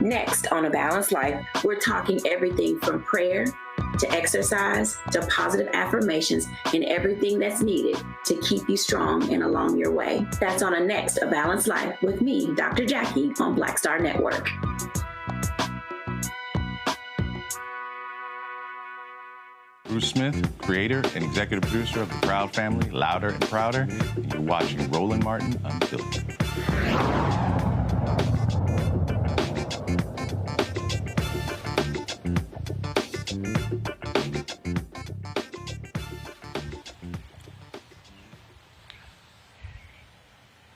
Next on A Balanced Life, we're talking everything from prayer to exercise to positive affirmations and everything that's needed to keep you strong and along your way. That's on a next A Balanced Life with me, Dr. Jackie, on Black Star Network. Bruce Smith, creator and executive producer of The Proud Family, Louder and Prouder. And you're watching Roland Martin Unfiltered.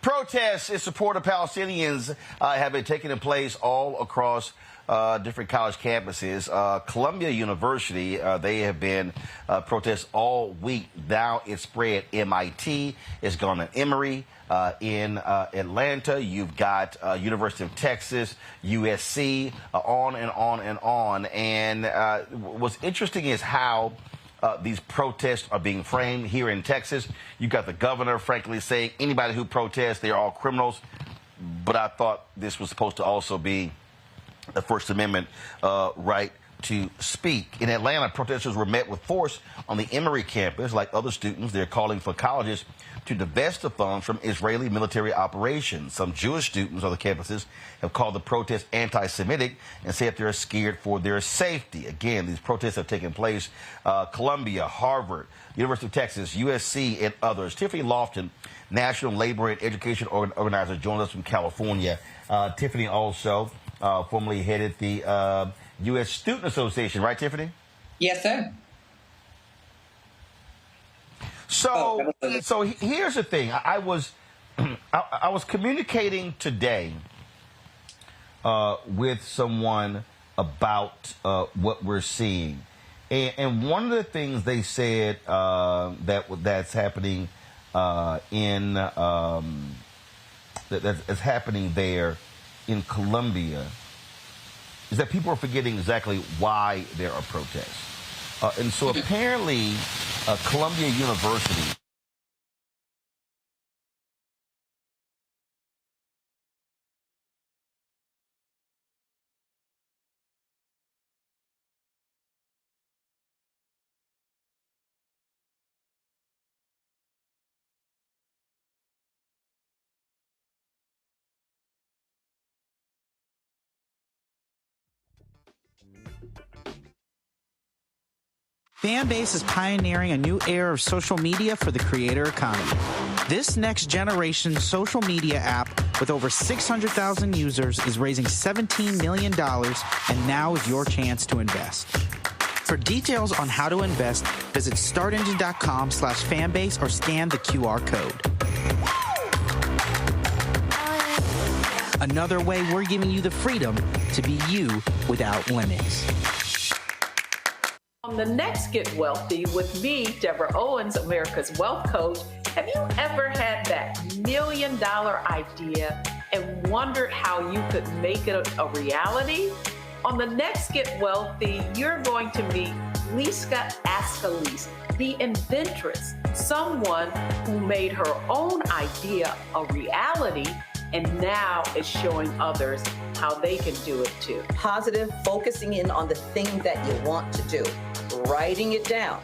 Protests in support of Palestinians have been taking place all across different college campuses. Columbia University, they have been protests all week. Now it's spread. MIT, it's gone to Emory. In Atlanta, you've got University of Texas, USC, on and on and on. And what's interesting is how these protests are being framed here in Texas. You got the governor, frankly, saying anybody who protests, they're all criminals. But I thought this was supposed to also be the First Amendment right to speak. In Atlanta, protesters were met with force on the Emory campus. Like other students, they're calling for colleges to divest the funds from Israeli military operations. Some Jewish students on the campuses have called the protest anti-Semitic and said they're scared for their safety. Again, these protests have taken place Columbia, Harvard, University of Texas, USC, and others. Tiffany Loftin, National Labor and Education Organizer, joins us from California. Tiffany also formerly headed the U.S. Student Association, right, Tiffany? Yes, sir. So here's the thing. I was communicating today with someone about what we're seeing, and one of the things they said that's happening that's happening there in Columbia is that people are forgetting exactly why there are protests. And so apparently Columbia University Fanbase is pioneering a new era of social media for the creator economy. This next generation social media app with over 600,000 users is raising $17 million, and now is your chance to invest. For details on how to invest, visit startengine.com/fanbase or scan the QR code. Another way we're giving you the freedom to be you without limits. On the next Get Wealthy with me, Deborah Owens, America's Wealth Coach, have you ever had that $1 million idea and wondered how you could make it a reality? On the next Get Wealthy, you're going to meet Liska Askalise, the inventress, someone who made her own idea a reality and now is showing others how they can do it too. Positive, focusing in on the thing that you want to do, writing it down,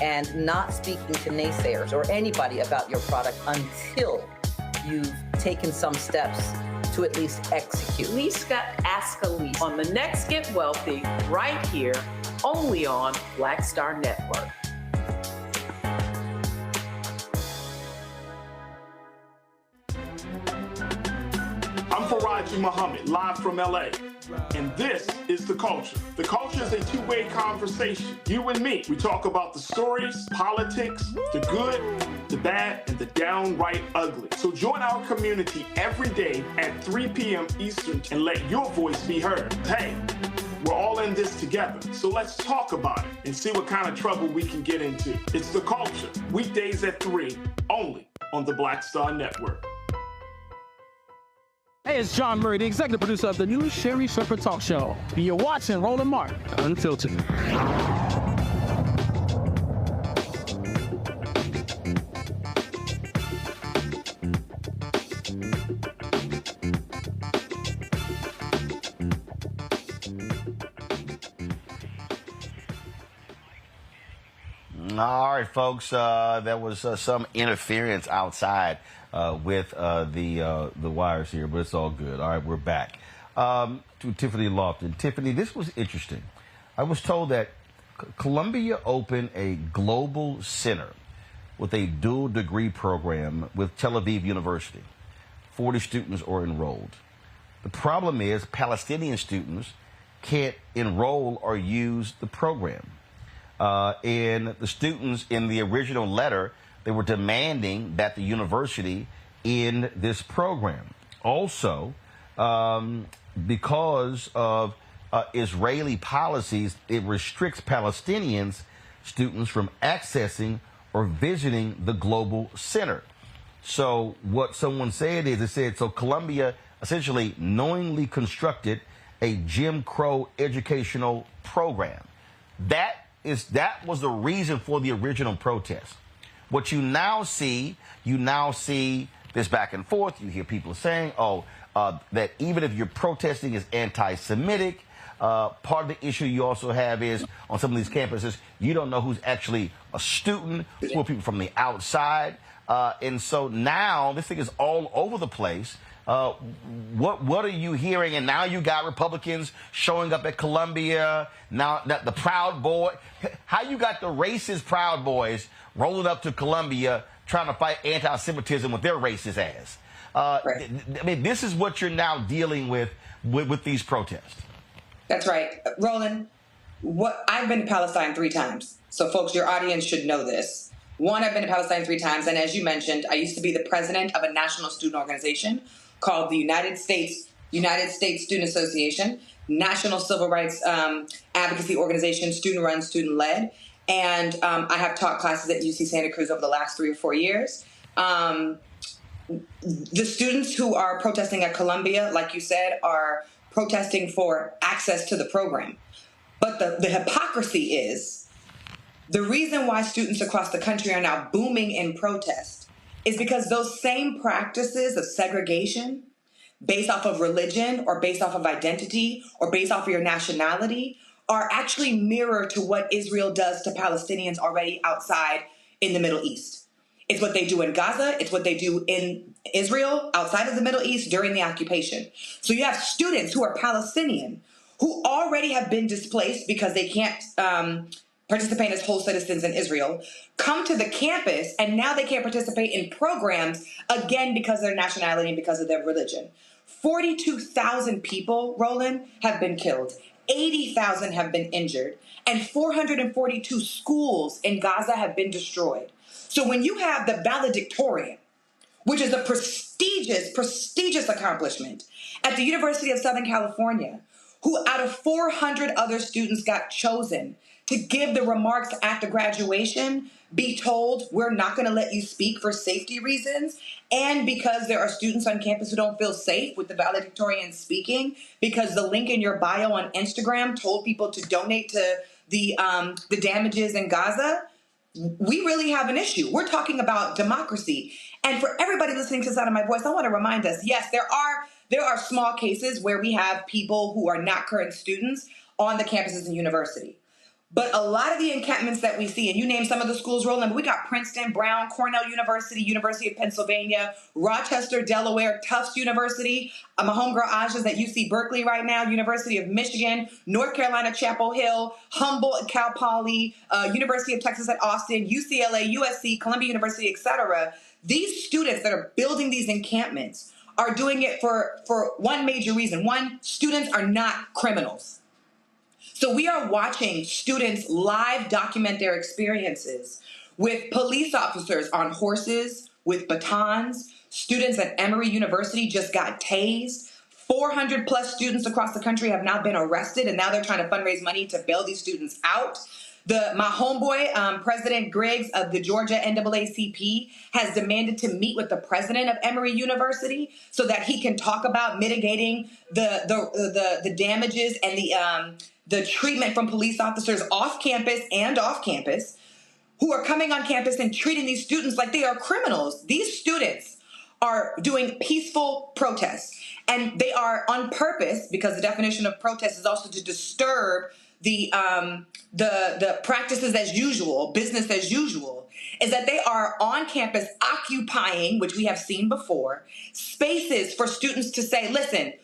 and not speaking to naysayers or anybody about your product until you've taken some steps to at least execute. Liska Askalise on the next Get Wealthy, right here, only on Black Star Network. I'm Faraji Muhammad, live from LA. And this is The Culture. The Culture is a two-way conversation. You and me. We talk about the stories, politics, the good, the bad, and the downright ugly. So join our community every day at 3 p.m. Eastern and let your voice be heard. Hey, we're all in this together. So let's talk about it and see what kind of trouble we can get into. It's The Culture, weekdays at 3, only on the Black Star Network. Hey, it's John Murray, the executive producer of the new Sherry Shepherd Talk Show. And you're watching Roland Martin Unfiltered. All right, folks, there was some interference outside with the wires here, but it's all good. All right, we're back to Tiffany Loftin. Tiffany, this was interesting. I was told that Columbia opened a global center with a dual degree program with Tel Aviv University. 40 students are enrolled. The problem is Palestinian students can't enroll or use the program. And the students in the original letter, they were demanding that the university end this program. Also, because of Israeli policies, it restricts Palestinians students from accessing or visiting the global center. So what someone said is, it said, so Columbia essentially knowingly constructed a Jim Crow educational program. That was the reason for the original protest. What you now see this back and forth. You hear people saying, that even if you're protesting is anti-Semitic, part of the issue you also have is on some of these campuses, you don't know who's actually a student, who are people from the outside. And so now this thing is all over the place. What are you hearing? And now you got Republicans showing up at Columbia. Now that the Proud Boy, how you got the racist Proud Boys rolling up to Columbia trying to fight anti-Semitism with their racist ass. Right. I mean, this is what you're now dealing with these protests. That's right. Roland, I've been to Palestine 3 times. So folks, your audience should know this. One, I've been to Palestine 3 times. And as you mentioned, I used to be the president of a national student organization called the United States Student Association, National Civil Rights Advocacy Organization, student-run, student-led. And I have taught classes at UC Santa Cruz over the last 3 or 4 years. The students who are protesting at Columbia, like you said, are protesting for access to the program. But the hypocrisy is the reason why students across the country are now booming in protest is because those same practices of segregation based off of religion or based off of identity or based off of your nationality are actually mirror to what Israel does to Palestinians already outside in the Middle East. It's what they do in Gaza. It's what they do in Israel outside of the Middle East during the occupation. So you have students who are Palestinian who already have been displaced because they can't participate as whole citizens in Israel, come to the campus, and now they can't participate in programs, again, because of their nationality and because of their religion. 42,000 people, Roland, have been killed. 80,000 have been injured. And 442 schools in Gaza have been destroyed. So when you have the valedictorian, which is a prestigious accomplishment at the University of Southern California, who out of 400 other students got chosen to give the remarks at the graduation, be told, we're not going to let you speak for safety reasons, and because there are students on campus who don't feel safe with the valedictorian speaking, because the link in your bio on Instagram told people to donate to the damages in Gaza, we really have an issue. We're talking about democracy. And for everybody listening to the sound of my voice, I want to remind us, yes, there are small cases where we have people who are not current students on the campuses and university. But a lot of the encampments that we see, and you name some of the schools, Roland, we got Princeton, Brown, Cornell University, University of Pennsylvania, Rochester, Delaware, Tufts University, my homegirl Aja's at UC Berkeley right now, University of Michigan, North Carolina, Chapel Hill, Humboldt, Cal Poly, University of Texas at Austin, UCLA, USC, Columbia University, etc. These students that are building these encampments are doing it for one major reason. One, students are not criminals. So we are watching students live document their experiences with police officers on horses, with batons. Students at Emory University just got tased. 400 plus students across the country have now been arrested, and now they're trying to fundraise money to bail these students out. My homeboy, President Griggs of the Georgia NAACP, has demanded to meet with the president of Emory University so that he can talk about mitigating the damages and the treatment from police officers off campus and off campus who are coming on campus and treating these students like they are criminals. These students are doing peaceful protests, and they are on purpose, because the definition of protest is also to disturb the practices as usual, business as usual, is that they are on campus occupying, which we have seen before, spaces for students to say, listen,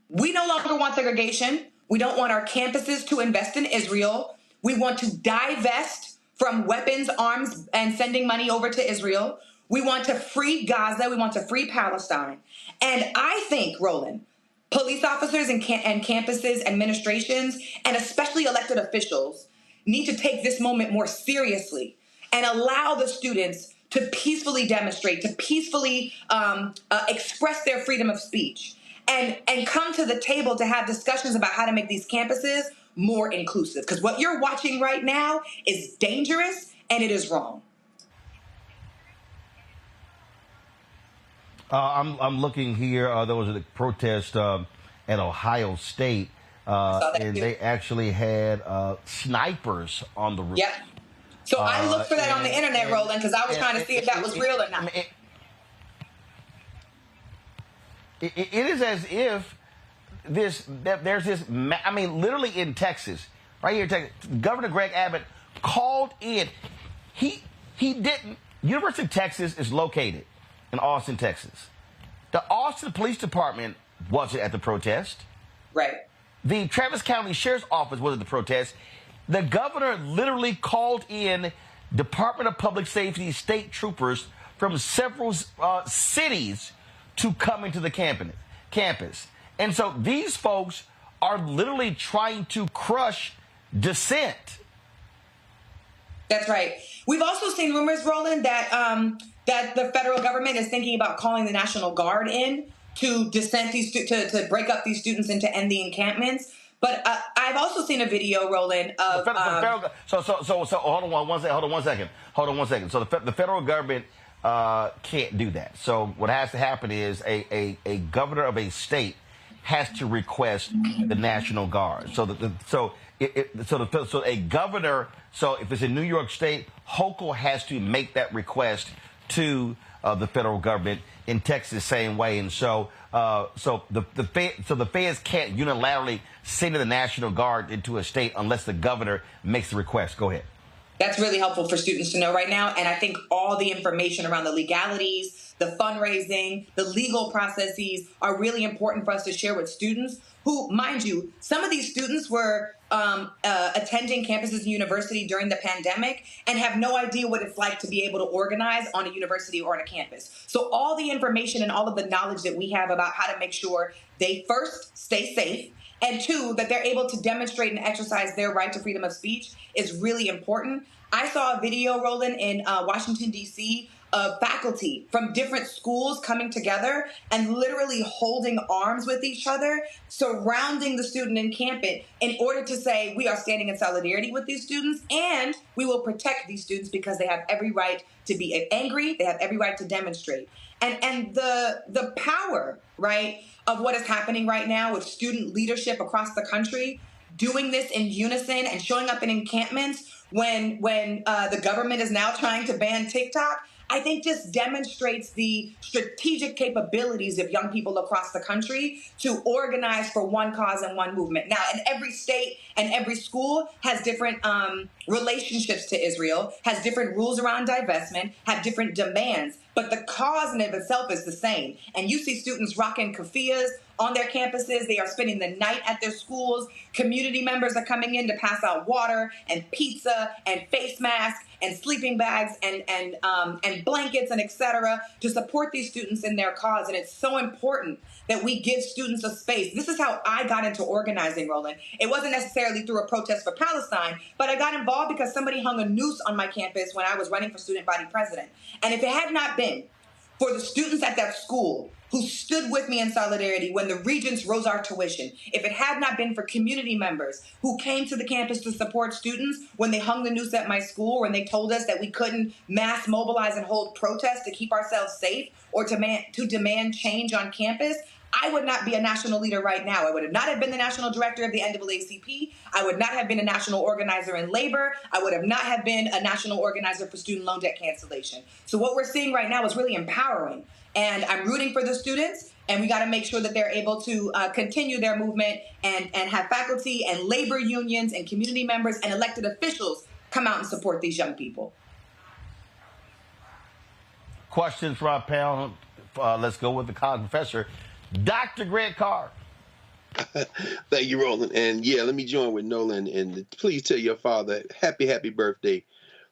we no longer want segregation. We don't want our campuses to invest in Israel. We want to divest from weapons, arms, and sending money over to Israel. We want to free Gaza. We want to free Palestine. And I think, Roland, police officers and campuses, administrations, and especially elected officials need to take this moment more seriously and allow the students to peacefully demonstrate, to peacefully express their freedom of speech. And come to the table to have discussions about how to make these campuses more inclusive. Because what you're watching right now is dangerous and it is wrong. I'm looking here. There was a protest at Ohio State, and they actually had snipers on the roof. Yep. So I looked for that on the internet, Roland, because I was trying to see if that was real or not. It is as if there's this, I mean, literally in Texas, right here in Texas, Governor Greg Abbott called in. He didn't. University of Texas is located in Austin, Texas. The Austin Police Department wasn't at the protest. Right. The Travis County Sheriff's Office was at the protest. The governor literally called in Department of Public Safety state troopers from several cities to come into the campus. And so these folks are literally trying to crush dissent. That's right. We've also seen rumors, Roland, that that the federal government is thinking about calling the National Guard in to dissent to break up these students and to end the encampments. But I've also seen a video, Roland, of so hold on one second. So the federal government can't do that. So what has to happen is a governor of a state has to request the National Guard. So a governor. So if it's in New York State, Hochul has to make that request to the federal government. In Texas, same way. And so the feds can't unilaterally send the National Guard into a state unless the governor makes the request. Go ahead. That's really helpful for students to know right now. And I think all the information around the legalities, the fundraising, the legal processes are really important for us to share with students who, mind you, some of these students were attending campuses and university during the pandemic and have no idea what it's like to be able to organize on a university or on a campus. So all the information and all of the knowledge that we have about how to make sure they first stay safe, and two, that they're able to demonstrate and exercise their right to freedom of speech is really important. I saw a video, Roland, in Washington, D.C., of faculty from different schools coming together and literally holding arms with each other, surrounding the student encampment in order to say, we are standing in solidarity with these students and we will protect these students because they have every right to be angry, they have every right to demonstrate. And the power, right, of what is happening right now with student leadership across the country, doing this in unison and showing up in encampments when the government is now trying to ban TikTok, I think just demonstrates the strategic capabilities of young people across the country to organize for one cause and one movement. Now, in every state and every school has different relationships to Israel, has different rules around divestment, have different demands, but the cause in of itself is the same. And you see students rocking keffiyehs on their campuses. They are spending the night at their schools. Community members are coming in to pass out water and pizza and face masks and sleeping bags and blankets and et cetera to support these students in their cause. And it's so important that we give students a space. This is how I got into organizing, Roland. It wasn't necessarily through a protest for Palestine, but I got involved because somebody hung a noose on my campus when I was running for student body president. And if it had not been for the students at that school who stood with me in solidarity when the regents rose our tuition, if it had not been for community members who came to the campus to support students when they hung the noose at my school, when they told us that we couldn't mass mobilize and hold protests to keep ourselves safe or to demand change on campus, I would not be a national leader right now. I would not have been the national director of the NAACP. I would not have been a national organizer in labor. I would have not have been a national organizer for student loan debt cancellation. So what we're seeing right now is really empowering. And I'm rooting for the students, and we got to make sure that they're able to continue their movement and have faculty and labor unions and community members and elected officials come out and support these young people. Questions from our panel. Let's go with the college professor, Dr. Greg Carr. Thank you, Roland. And yeah, let me join with Nolan and please tell your father happy birthday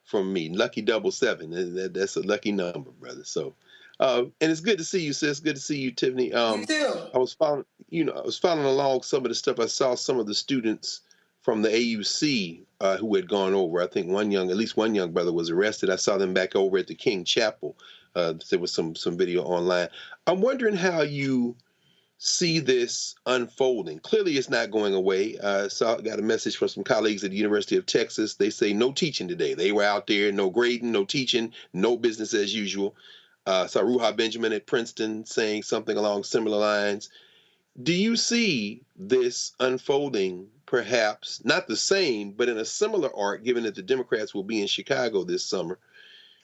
from me. Lucky 77. That's a lucky number, brother. So. And it's good to see you, sis. Good to see you, Tiffany. You too. I was following along some of the stuff. I saw some of the students from the AUC who had gone over. I think at least one young brother was arrested. I saw them back over at the King Chapel. There was some video online. I'm wondering how you see this unfolding. Clearly, it's not going away. Got a message from some colleagues at the University of Texas. They say no teaching today. They were out there, no grading, no teaching, no business as usual. Saw Ruha Benjamin at Princeton saying something along similar lines. Do you see this unfolding, perhaps not the same, but in a similar arc, given that the Democrats will be in Chicago this summer,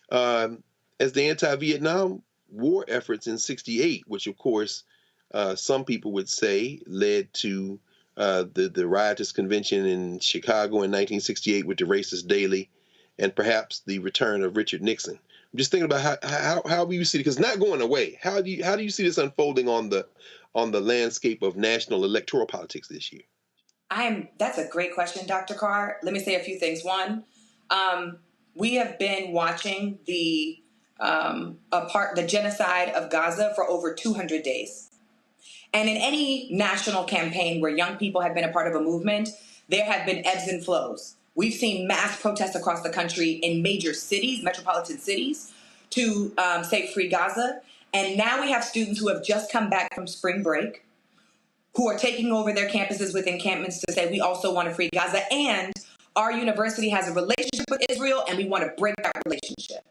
as the anti-Vietnam War efforts in '68, which of course some people would say led to the riotous convention in Chicago in 1968 with the racist Daley, and perhaps the return of Richard Nixon. I'm just thinking about how you see it, because it's not going away. How do you see this unfolding on the landscape of national electoral politics this year? That's a great question, Dr. Carr. Let me say a few things. One, we have been watching the genocide of Gaza for over 200 days. And in any national campaign where young people have been a part of a movement, there have been ebbs and flows. We've seen mass protests across the country in major cities, metropolitan cities, to say free Gaza. And now we have students who have just come back from spring break who are taking over their campuses with encampments to say we also want to free Gaza. And our university has a relationship with Israel, and we want to break that relationship.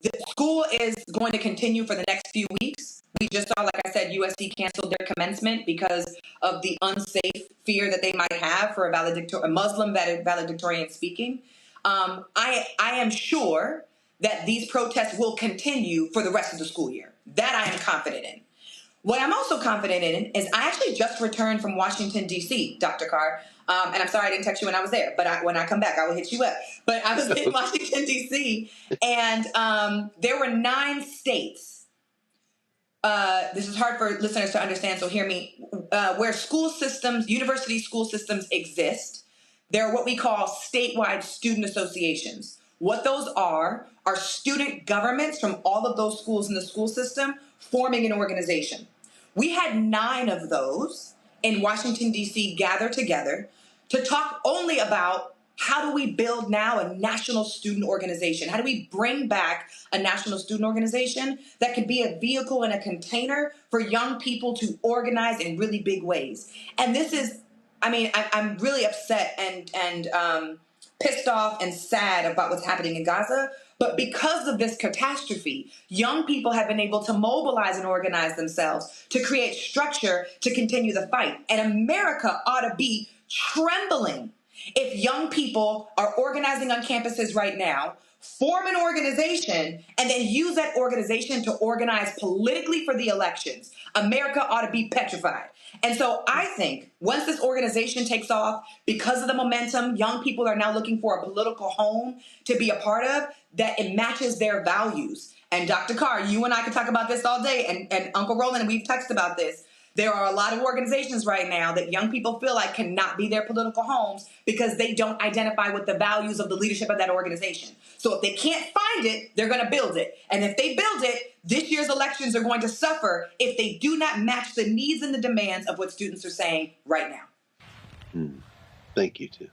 The school is going to continue for the next few weeks. We just saw, like I said, USC canceled their commencement because of the unsafe fear that they might have for a Muslim valedictorian speaking. I am sure that these protests will continue for the rest of the school year. That I am confident in. What I'm also confident in is I actually just returned from Washington, D.C., Dr. Carr. And I'm sorry I didn't text you when I was there, but when I come back, I will hit you up. But I was in Washington, D.C., and there were 9 states. This is hard for listeners to understand, so hear me. Where school systems, university school systems exist, there are what we call statewide student associations. What those are student governments from all of those schools in the school system forming an organization. We had 9 of those in Washington, D.C. gather together to talk only about how do we build now a national student organization? How do we bring back a national student organization that could be a vehicle and a container for young people to organize in really big ways? And this is, I mean, I'm really upset and pissed off and sad about what's happening in Gaza. But because of this catastrophe, young people have been able to mobilize and organize themselves to create structure to continue the fight. And America ought to be trembling if young people are organizing on campuses right now, form an organization, and then use that organization to organize politically for the elections. America ought to be petrified. And so I think once this organization takes off, because of the momentum, young people are now looking for a political home to be a part of, that it matches their values. And Dr. Carr, you and I could talk about this all day, and Uncle Roland, we've texted about this. There are a lot of organizations right now that young people feel like cannot be their political homes because they don't identify with the values of the leadership of that organization. So if they can't find it, they're going to build it. And if they build it, this year's elections are going to suffer if they do not match the needs and the demands of what students are saying right now. Thank you, too.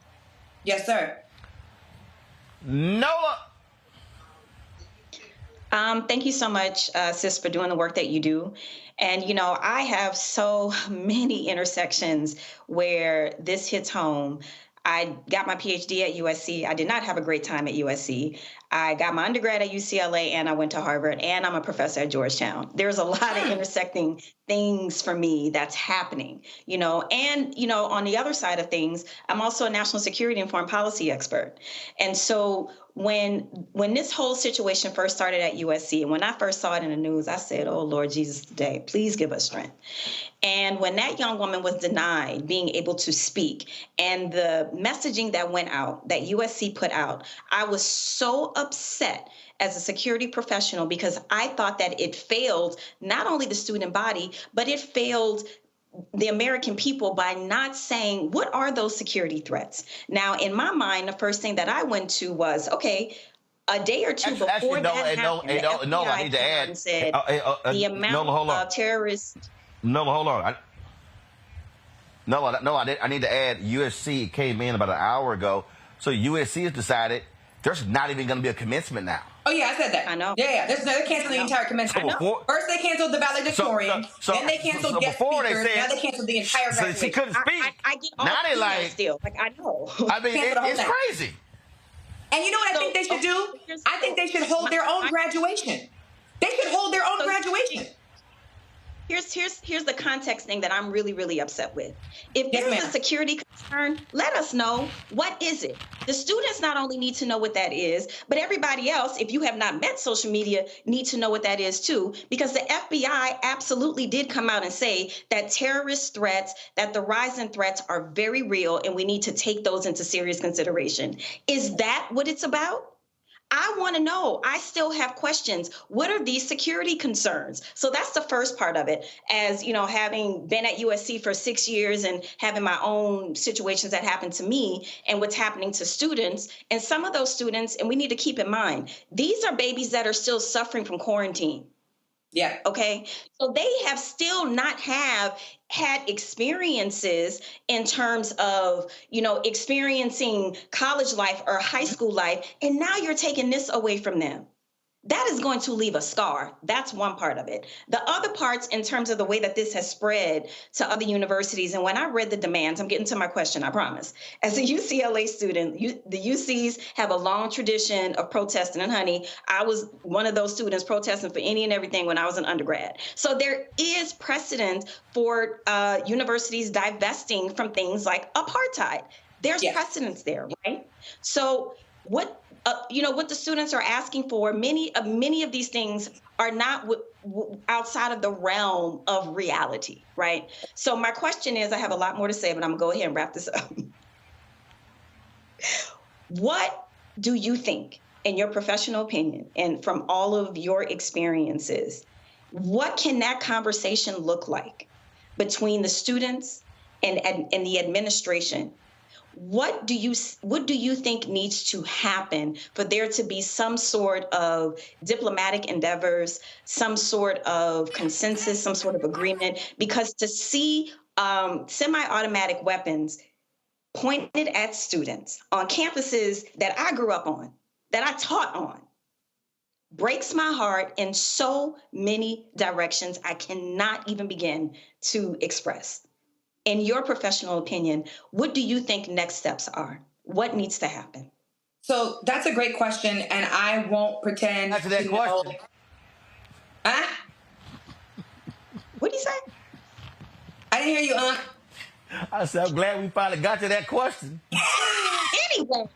Yes, sir. Noah. Thank you so much, sis, for doing the work that you do. And, you know, I have so many intersections where this hits home. I got my PhD at USC. I did not have a great time at USC. I got my undergrad at UCLA, and I went to Harvard, and I'm a professor at Georgetown. There's a lot of intersecting things for me that's happening, you know. And, you know, on the other side of things, I'm also a national security and foreign policy expert. And so when this whole situation first started at USC, and when I first saw it in the news, I said, oh, Lord Jesus, today, please give us strength. And when that young woman was denied being able to speak, and the messaging that went out, that USC put out, I was so upset as a security professional because I thought that it failed not only the student body, but it failed the American people by not saying, what are those security threats? Now, in my mind, the first thing that I went to was, okay, a day or two before that happened, no, I need to add. Said the amount of terrorists. No, hold on. I need to add, USC came in about an hour ago. So USC has decided there's not even going to be a commencement now. Oh, yeah, I said that. I know. Yeah. They're canceling the entire commencement. First, they canceled the valedictorian. Then they canceled guest speakers. Now they canceled the entire graduation. She couldn't speak. I get all now they like, still. Like, I know. I mean, it's crazy. And you know what I think they should do? I think they should hold their own graduation. They should hold their own graduation. Here's the context thing that I'm really, really upset with. If there's a security concern, let us know. What is it? The students not only need to know what that is, but everybody else, if you have not met social media, need to know what that is too, because the FBI absolutely did come out and say that terrorist threats, that the rise in threats are very real, and we need to take those into serious consideration. Is that what it's about? I want to know. I still have questions. What are these security concerns? So that's the first part of it. As you know, having been at USC for 6 years and having my own situations that happen to me and what's happening to students, and some of those students, and we need to keep in mind, these are babies that are still suffering from quarantine. Yeah. Okay. So they have still not had experiences in terms of, you know, experiencing college life or high school life. And now you're taking this away from them. That is going to leave a scar. That's one part of it. The other parts, in terms of the way that this has spread to other universities, and when I read the demands, I'm getting to my question, I promise. As a UCLA student, the UCs have a long tradition of protesting, and honey, I was one of those students protesting for any and everything when I was an undergrad. So there is precedent for universities divesting from things like apartheid. There's precedence there, right? So what what the students are asking for. Many of these things are not outside of the realm of reality, right? So my question is, I have a lot more to say, but I'm gonna go ahead and wrap this up. What do you think, in your professional opinion, and from all of your experiences, what can that conversation look like between the students and the administration? What do you think needs to happen for there to be some sort of diplomatic endeavors, some sort of consensus, some sort of agreement? Because to see semi-automatic weapons pointed at students on campuses that I grew up on, that I taught on, breaks my heart in so many directions I cannot even begin to express. In your professional opinion, what do you think next steps are? What needs to happen? So that's a great question, and I won't pretend Answer that to question. know. Huh? What did you say? I didn't hear you, Aunt. I said, I'm glad we finally got to that question. Anyway,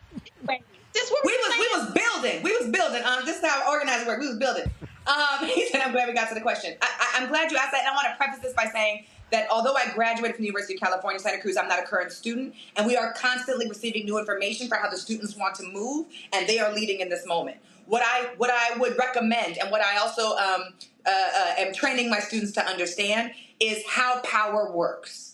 this what we was building. We was building. This is how organizers work. We was building. He said, I'm glad we got to the question. I'm glad you asked that, and I want to preface this by saying that although I graduated from the University of California, Santa Cruz, I'm not a current student, and we are constantly receiving new information for how the students want to move, and they are leading in this moment. What I would recommend, and what I also am training my students to understand, is how power works.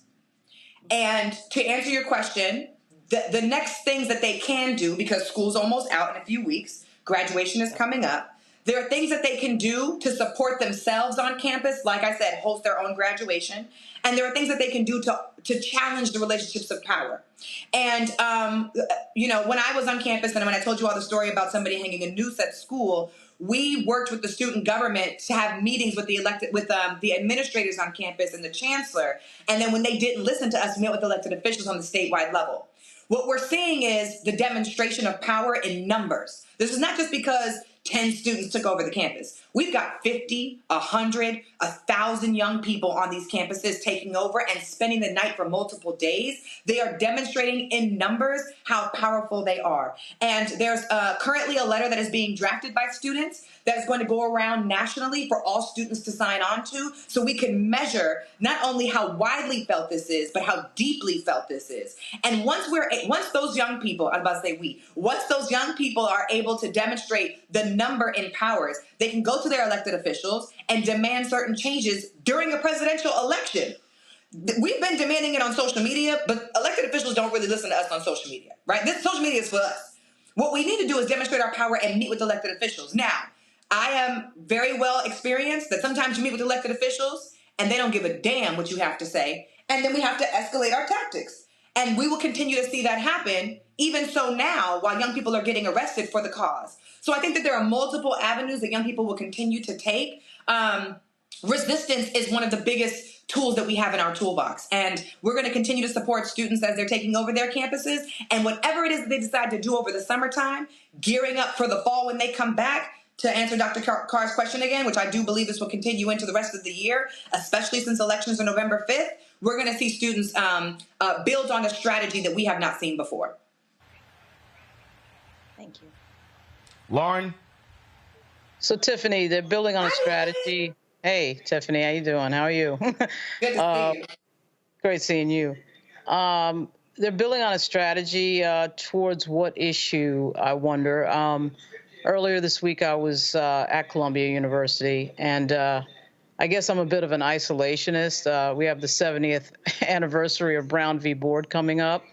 And to answer your question, the next things that they can do, because school's almost out in a few weeks, graduation is coming up, there are things that they can do to support themselves on campus, like I said, host their own graduation. And there are things that they can do to challenge the relationships of power. And, when I was on campus and when I told you all the story about somebody hanging a noose at school, we worked with the student government to have meetings with the administrators on campus and the chancellor. And then when they didn't listen to us, we met with elected officials on the statewide level. What we're seeing is the demonstration of power in numbers. This is not just because 10 students took over the campus. We've got 50, 100, 1,000 young people on these campuses taking over and spending the night for multiple days. They are demonstrating in numbers how powerful they are. And there's currently a letter that is being drafted by students that is going to go around nationally for all students to sign on to, so we can measure not only how widely felt this is, but how deeply felt this is. And once those young people, I'm about to say once those young people are able to demonstrate the number in powers, they can go to their elected officials and demand certain changes during a presidential election. We've been demanding it on social media, but elected officials don't really listen to us on social media, right? This social media is for us. What we need to do is demonstrate our power and meet with elected officials. Now, I am very well experienced that sometimes you meet with elected officials and they don't give a damn what you have to say, and then we have to escalate our tactics. And we will continue to see that happen, even so now, while young people are getting arrested for the cause. So I think that there are multiple avenues that young people will continue to take. Resistance is one of the biggest tools that we have in our toolbox. And we're going to continue to support students as they're taking over their campuses. And whatever it is that they decide to do over the summertime, gearing up for the fall when they come back, to answer Dr. Carr's question again, which I do believe this will continue into the rest of the year, especially since elections are November 5th, we're going to see students build on a strategy that we have not seen before. Thank you. Lauren? So, Tiffany, they're building on a strategy. Hey, Tiffany, how you doing? How are you? Good to see you. Great seeing you. They're building on a strategy towards what issue, I wonder. Earlier this week, I was at Columbia University, and I guess I'm a bit of an isolationist. We have the 70th anniversary of Brown v. Board coming up,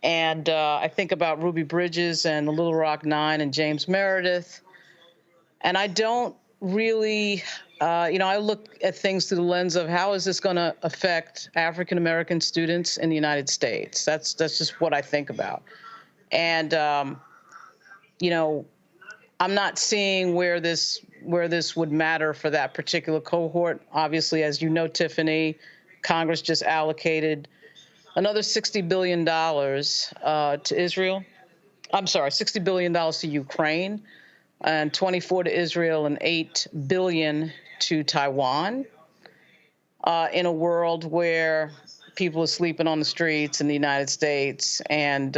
and I think about Ruby Bridges and the Little Rock Nine and James Meredith, and I don't really, I look at things through the lens of how is this going to affect African-American students in the United States? That's just what I think about. And, I'm not seeing where this would matter for that particular cohort. Obviously, as you know, Tiffany, Congress just allocated another $60 billion to Israel. I'm sorry, $60 billion to Ukraine, and 24 to Israel, and $8 billion to Taiwan. In a world where people are sleeping on the streets in the United States, and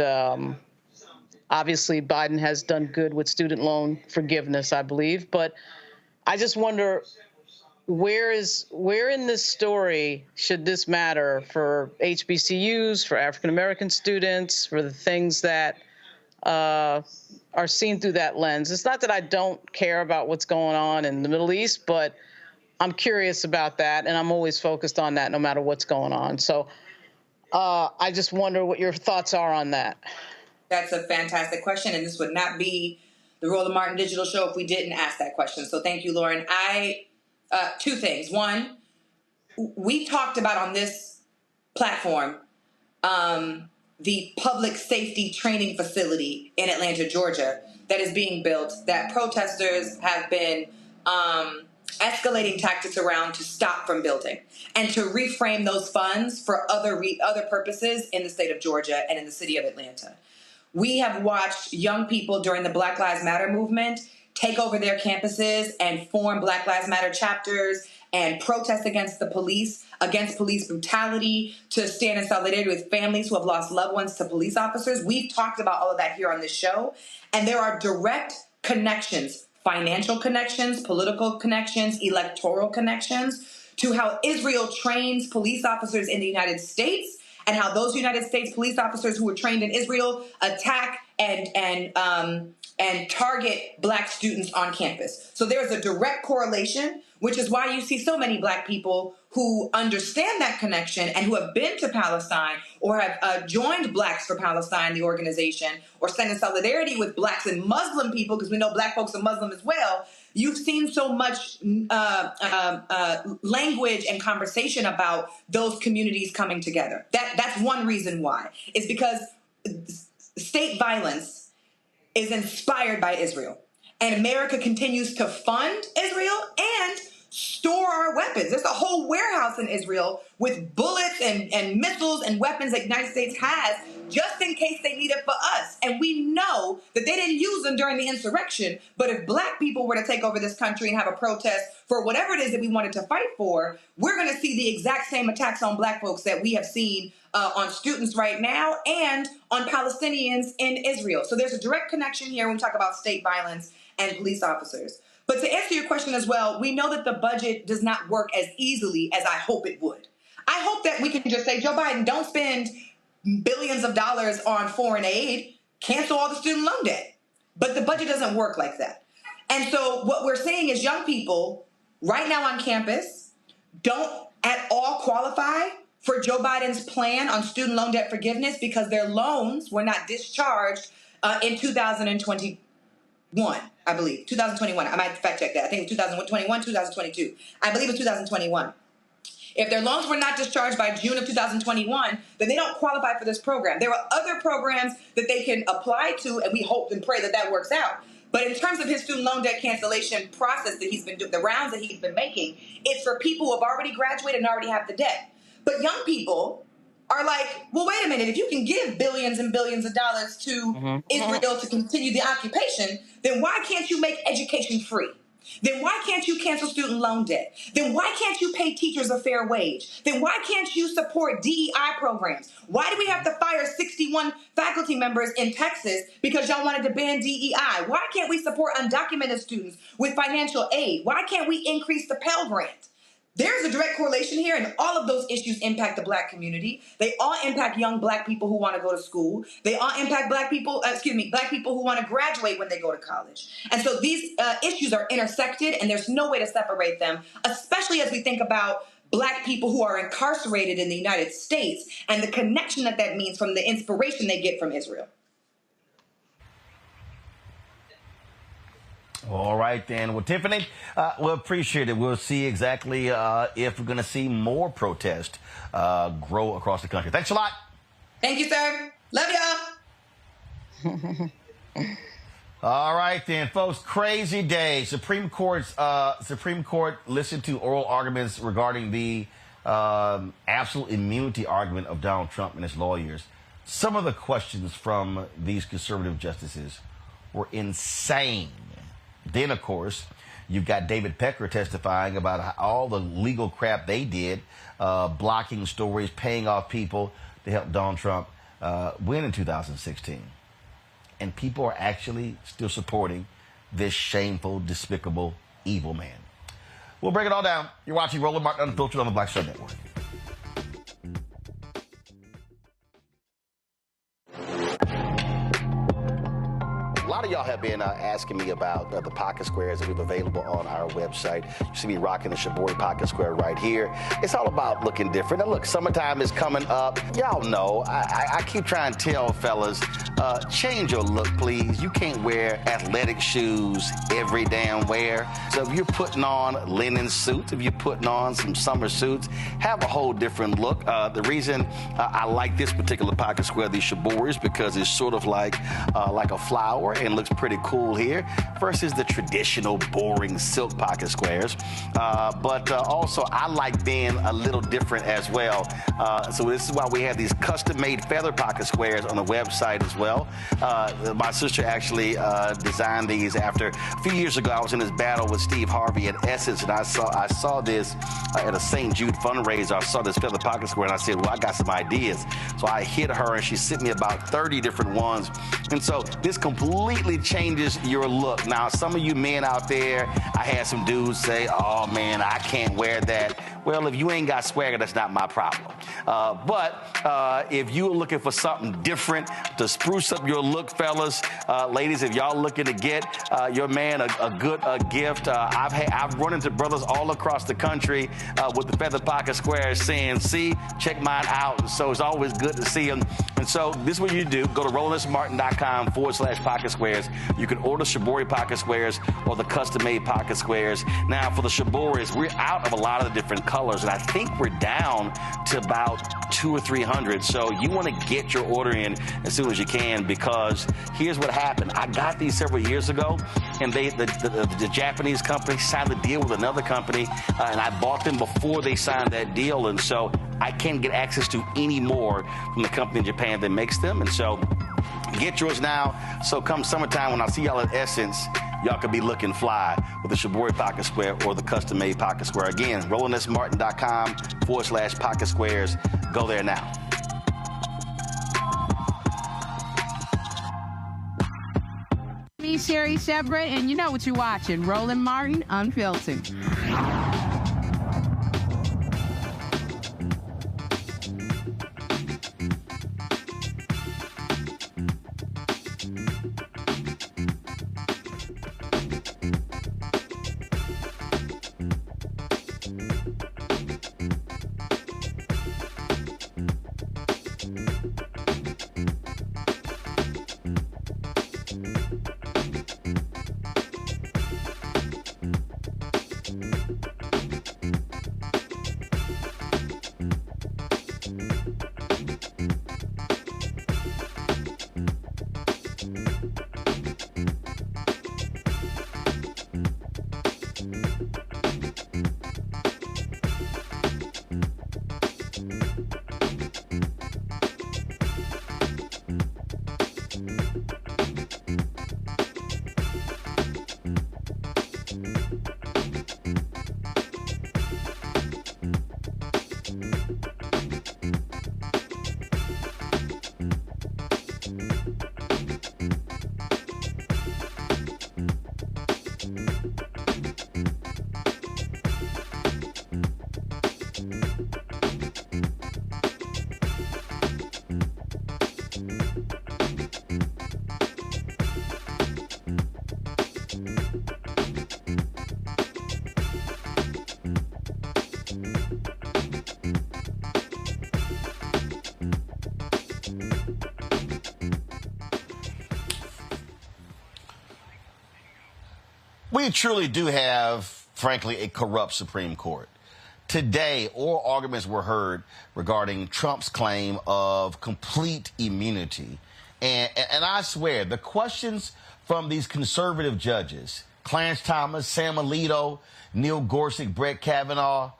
Obviously, Biden has done good with student loan forgiveness, I believe. But I just wonder, where in this story should this matter for HBCUs, for African-American students, for the things that are seen through that lens? It's not that I don't care about what's going on in the Middle East, but I'm curious about that, and I'm always focused on that no matter what's going on. So I just wonder what your thoughts are on that. That's a fantastic question, and this would not be the Roland Martin Digital Show if we didn't ask that question. So thank you, Lauren. Two things. One, we talked about on this platform the public safety training facility in Atlanta, Georgia, that is being built, that protesters have been escalating tactics around to stop from building and to reframe those funds for other purposes in the state of Georgia and in the city of Atlanta. We have watched young people during the Black Lives Matter movement take over their campuses and form Black Lives Matter chapters and protest against the police, against police brutality, to stand in solidarity with families who have lost loved ones to police officers. We've talked about all of that here on this show, and there are direct connections, financial connections, political connections, electoral connections to how Israel trains police officers in the United States, and how those United States police officers who were trained in Israel attack and target Black students on campus. So there's a direct correlation, which is why you see so many Black people who understand that connection and who have been to Palestine or have joined Blacks for Palestine, the organization, or stand in solidarity with Blacks and Muslim people, because we know Black folks are Muslim as well. You've seen so much language and conversation about those communities coming together. That's one reason why. It's because state violence is inspired by Israel. And America continues to fund Israel and store our weapons. There's a whole warehouse in Israel with bullets and missiles and weapons that the United States has just in case they need it for us. And we know that they didn't use them during the insurrection. But if Black people were to take over this country and have a protest for whatever it is that we wanted to fight for, we're going to see the exact same attacks on Black folks that we have seen on students right now and on Palestinians in Israel. So there's a direct connection here when we talk about state violence and police officers. But to answer your question as well, we know that the budget does not work as easily as I hope it would. I hope that we can just say, Joe Biden, don't spend billions of dollars on foreign aid, cancel all the student loan debt. But the budget doesn't work like that. And so what we're saying is young people right now on campus don't at all qualify for Joe Biden's plan on student loan debt forgiveness because their loans were not discharged in 2021, I believe. 2021. I might fact check that. I think it was 2021, 2022. I believe it's 2021. If their loans were not discharged by June of 2021, then they don't qualify for this program. There are other programs that they can apply to, and we hope and pray that that works out. But in terms of his student loan debt cancellation process that he's been doing, the rounds that he's been making, it's for people who have already graduated and already have the debt. But young people are like, well, wait a minute, if you can give billions and billions of dollars to Israel to continue the occupation, then why can't you make education free? Then why can't you cancel student loan debt? Then why can't you pay teachers a fair wage? Then why can't you support DEI programs? Why do we have to fire 61 faculty members in Texas because y'all wanted to ban DEI? Why can't we support undocumented students with financial aid? Why can't we increase the Pell Grant? There's a direct correlation here, and all of those issues impact the Black community. They all impact young Black people who want to go to school. They all impact Black people who want to graduate when they go to college. And so these issues are intersected, and there's no way to separate them, especially as we think about Black people who are incarcerated in the United States and the connection that that means from the inspiration they get from Israel. All right, then. Well, Tiffany, we appreciate it. We'll see exactly if we're going to see more protest grow across the country. Thanks a lot. Thank you, sir. Love y'all. All right, then, folks. Crazy day. Supreme Court listened to oral arguments regarding the absolute immunity argument of Donald Trump and his lawyers. Some of the questions from these conservative justices were insane. Then, of course, you've got David Pecker testifying about all the legal crap they did, blocking stories, paying off people to help Donald Trump win in 2016. and people are actually still supporting this shameful, despicable, evil man. We'll break it all down. You're watching Roland Martin Unfiltered on the Black Star Network. A lot of y'all have been asking me about the pocket squares that we have available on our website. You see me rocking the Shibori pocket square right here. It's all about looking different. Now look, summertime is coming up. Y'all know, I keep trying to tell fellas, change your look, please. You can't wear athletic shoes every damn wear. So if you're putting on linen suits, if you're putting on some summer suits, have a whole different look. The reason I like this particular pocket square, the Shibori, is because it's sort of like a flower and looks pretty cool here versus the traditional boring silk pocket squares. But also I like being a little different as well. So this is why we have these custom-made feather pocket squares on the website as well. My sister actually designed these after a few years ago. I was in this battle with Steve Harvey at Essence, and I saw this at a St. Jude fundraiser. I saw this feather pocket square, and I said, well, I got some ideas. So I hit her, and she sent me about 30 different ones. And so this completely changes your look. Now, some of you men out there, I had some dudes say, oh, man, I can't wear that. Well, if you ain't got swagger, that's not my problem. But if you're looking for something different to spruce up your look, fellas, ladies, if y'all looking to get your man a good gift, I've run into brothers all across the country with the feather pocket squares saying, see, check mine out. And so it's always good to see them. And so this is what you do. Go to RolandSMartin.com/pocket squares. You can order Shibori pocket squares or the custom-made pocket squares. Now, for the Shiboris, we're out of a lot of the different colors, and I think we're down to about 200 or 300. So you want to get your order in as soon as you can, because here's what happened. I got these several years ago, and the Japanese company signed a deal with another company, and I bought them before they signed that deal, and so I can't get access to any more from the company in Japan that makes them. And so get yours now. So come summertime, when I see y'all at Essence, y'all could be looking fly with the Shibori pocket square or the custom-made pocket square. Again, RolandSMartin.com/pocket squares. Go there now. Me, Sherry Shepard, and you know what you're watching, Roland Martin Unfiltered. We truly do have, frankly, a corrupt Supreme Court. Today, oral arguments were heard regarding Trump's claim of complete immunity. And I swear, the questions from these conservative judges, Clarence Thomas, Sam Alito, Neil Gorsuch, Brett Kavanaugh,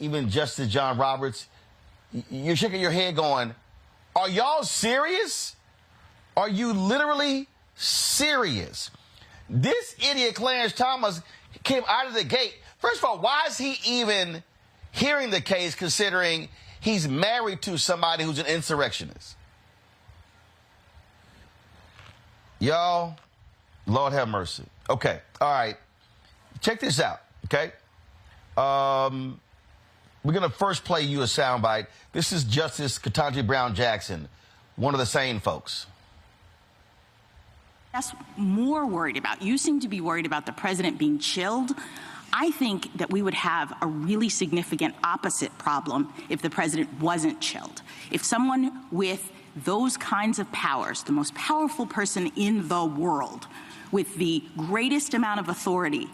even Justice John Roberts, you're shaking your head going, are y'all serious? Are you literally serious? This idiot Clarence Thomas came out of the gate. First of all, why is he even hearing the case, considering he's married to somebody who's an insurrectionist? Y'all, Lord have mercy. Okay, all right. Check this out, okay? We're going to first play you a soundbite. This is Justice Ketanji Brown Jackson, one of the sane folks. That's more worried about. You seem to be worried about the president being chilled. I think that we would have a really significant opposite problem if the president wasn't chilled. If someone with those kinds of powers, the most powerful person in the world, with the greatest amount of authority,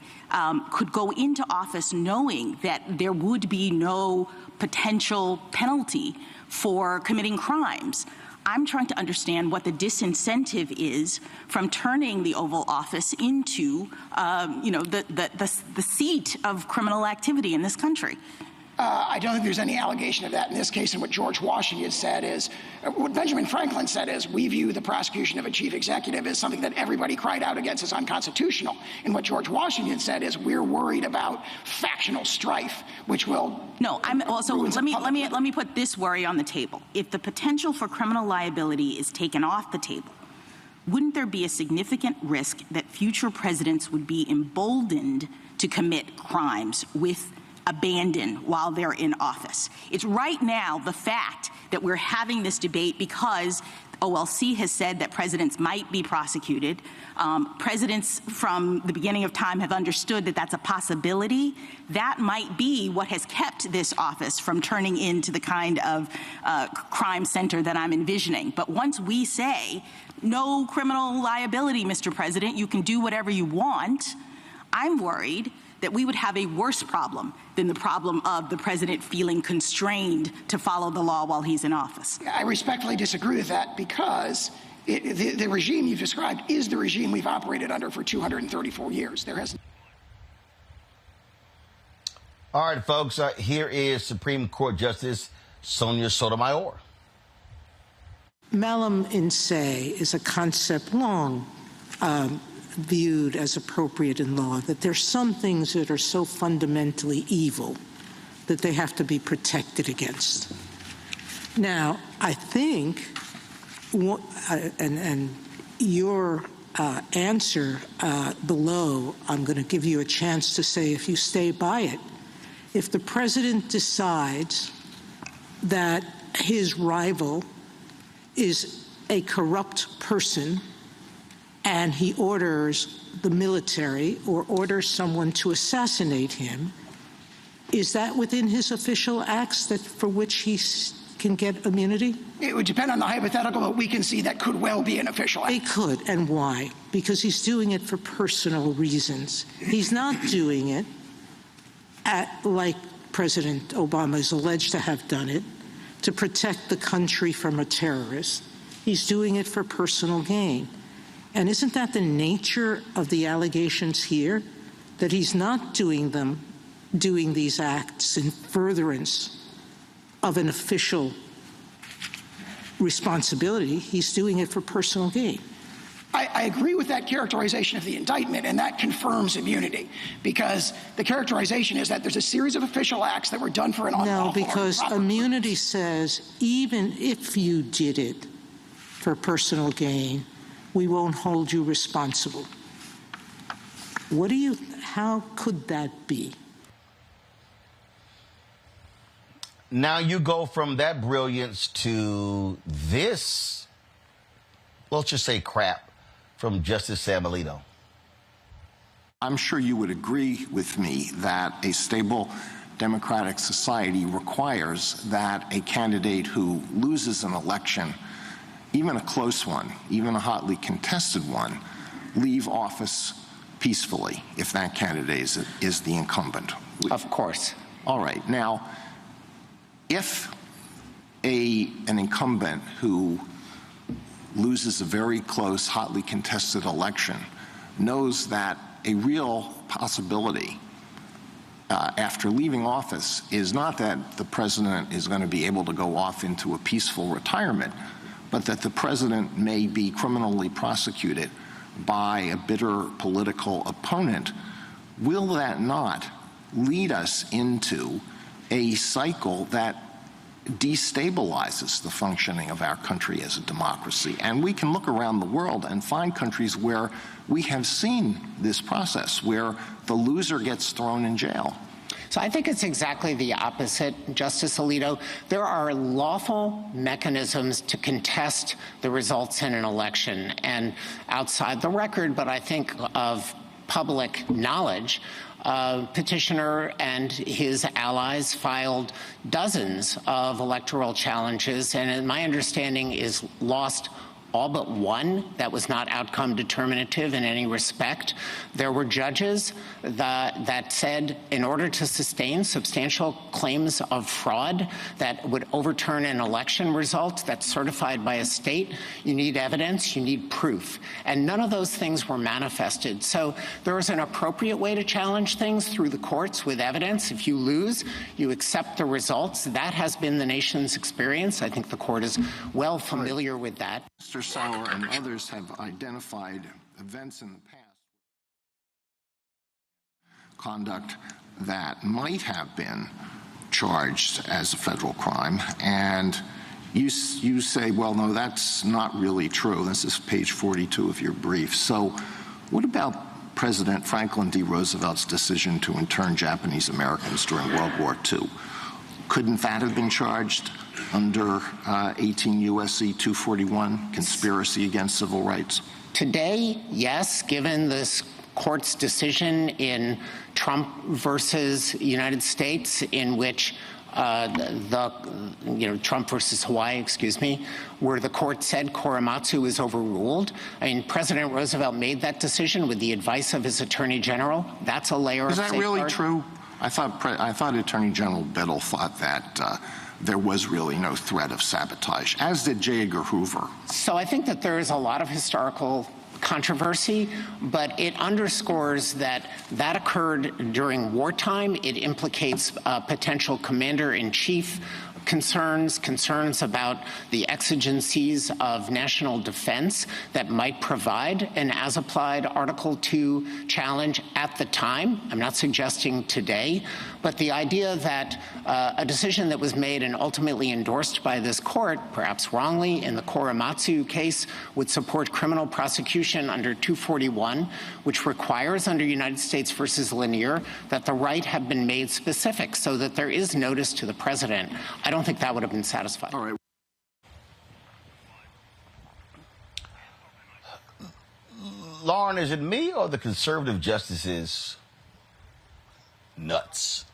could go into office knowing that there would be no potential penalty for committing crimes. I'm trying to understand what the disincentive is from turning the Oval Office into, the seat of criminal activity in this country. I don't think there's any allegation of that in this case. And what George Washington said is, what Benjamin Franklin said is, we view the prosecution of a chief executive as something that everybody cried out against as unconstitutional. And what George Washington said is, we're worried about factional strife, which will. No, I'm also. Let me put this worry on the table. If the potential for criminal liability is taken off the table, wouldn't there be a significant risk that future presidents would be emboldened to commit crimes with abandon while they're in office? It's right now the fact that we're having this debate because OLC has said that presidents might be prosecuted. Presidents from the beginning of time have understood that that's a possibility. That might be what has kept this office from turning into the kind of crime center that I'm envisioning. But once we say no criminal liability, Mr. President, you can do whatever you want, I'm worried that we would have a worse problem than the problem of the president feeling constrained to follow the law while he's in office. I respectfully disagree with that because the regime you've described is the regime we've operated under for 234 years. There has. All right, folks, here is Supreme Court Justice Sonia Sotomayor. Malum in se is a concept long viewed as appropriate in law, that there's some things that are so fundamentally evil that they have to be protected against. Now, I think, and your answer below, I'm going to give you a chance to say if you stay by it. If the president decides that his rival is a corrupt person and he orders the military or orders someone to assassinate him, is that within his official acts that for which he can get immunity? It would depend on the hypothetical, but we can see that could well be an official act. It could, and why? Because he's doing it for personal reasons. He's not doing it like President Obama is alleged to have done it, to protect the country from a terrorist. He's doing it for personal gain. And isn't that the nature of the allegations here? That he's not doing these acts in furtherance of an official responsibility. He's doing it for personal gain. I agree with that characterization of the indictment, and that confirms immunity, because the characterization is that there's a series of official acts that were done for an unlawful. No, because immunity says even if you did it for personal gain, we won't hold you responsible. How could that be? Now you go from that brilliance to this, let's just say crap, from Justice Sam Alito. I'm sure you would agree with me that a stable democratic society requires that a candidate who loses an election, even a close one, even a hotly contested one, leave office peacefully if that candidate is the incumbent. Of course. All right. Now, if an incumbent who loses a very close, hotly contested election knows that a real possibility after leaving office is not that the president is going to be able to go off into a peaceful retirement, but that the president may be criminally prosecuted by a bitter political opponent, will that not lead us into a cycle that destabilizes the functioning of our country as a democracy. And we can look around the world and find countries where we have seen this process, where the loser gets thrown in jail. So I think it's exactly the opposite, Justice Alito. There are lawful mechanisms to contest the results in an election. And outside the record, but I think of public knowledge, petitioner and his allies filed dozens of electoral challenges, and my understanding is lost all but one that was not outcome determinative in any respect. There were judges that said in order to sustain substantial claims of fraud that would overturn an election result that's certified by a state, you need evidence, you need proof. And none of those things were manifested. So there is an appropriate way to challenge things through the courts with evidence. If you lose, you accept the results. That has been the nation's experience. I think the court is well familiar with that. Mr. Sauer and others have identified events in the past, conduct that might have been charged as a federal crime, and you say, well, no, that's not really true. This is page 42 of your brief. So what about President Franklin D. Roosevelt's decision to intern Japanese Americans during World War II? Couldn't that have been charged under 18 U.S.C. 241, conspiracy against civil rights? Today, yes, given this court's decision in Trump versus United States, in which Trump versus Hawaii, where the court said Korematsu is overruled. I mean, President Roosevelt made that decision with the advice of his Attorney General. That's a layer of safeguard. Is that really true? I thought Attorney General Biddle thought that there was really no threat of sabotage, as did J. Edgar Hoover. So I think that there is a lot of historical controversy, but it underscores that occurred during wartime. It implicates potential commander-in-chief concerns about the exigencies of national defense that might provide an as-applied Article II challenge at the time. I'm not suggesting today, but the idea that a decision that was made and ultimately endorsed by this court, perhaps wrongly, in the Korematsu case, would support criminal prosecution under 241, which requires under United States versus Lanier that the right have been made specific so that there is notice to the president. I don't think that would have been satisfied. All right. Lauren, is it me or the conservative justices nuts?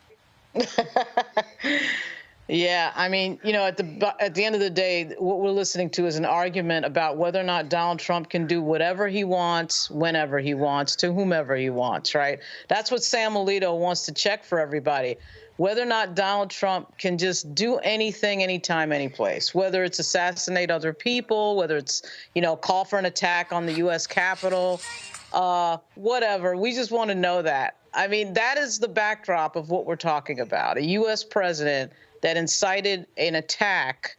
Yeah, I mean, at the end of the day, what we're listening to is an argument about whether or not Donald Trump can do whatever he wants, whenever he wants, to whomever he wants, right? That's what Sam Alito wants to check for everybody. Whether or not Donald Trump can just do anything, anytime, anyplace, whether it's assassinate other people, whether it's, call for an attack on the U.S. Capitol, whatever. We just want to know that. I mean, that is the backdrop of what we're talking about. A U.S. president that incited an attack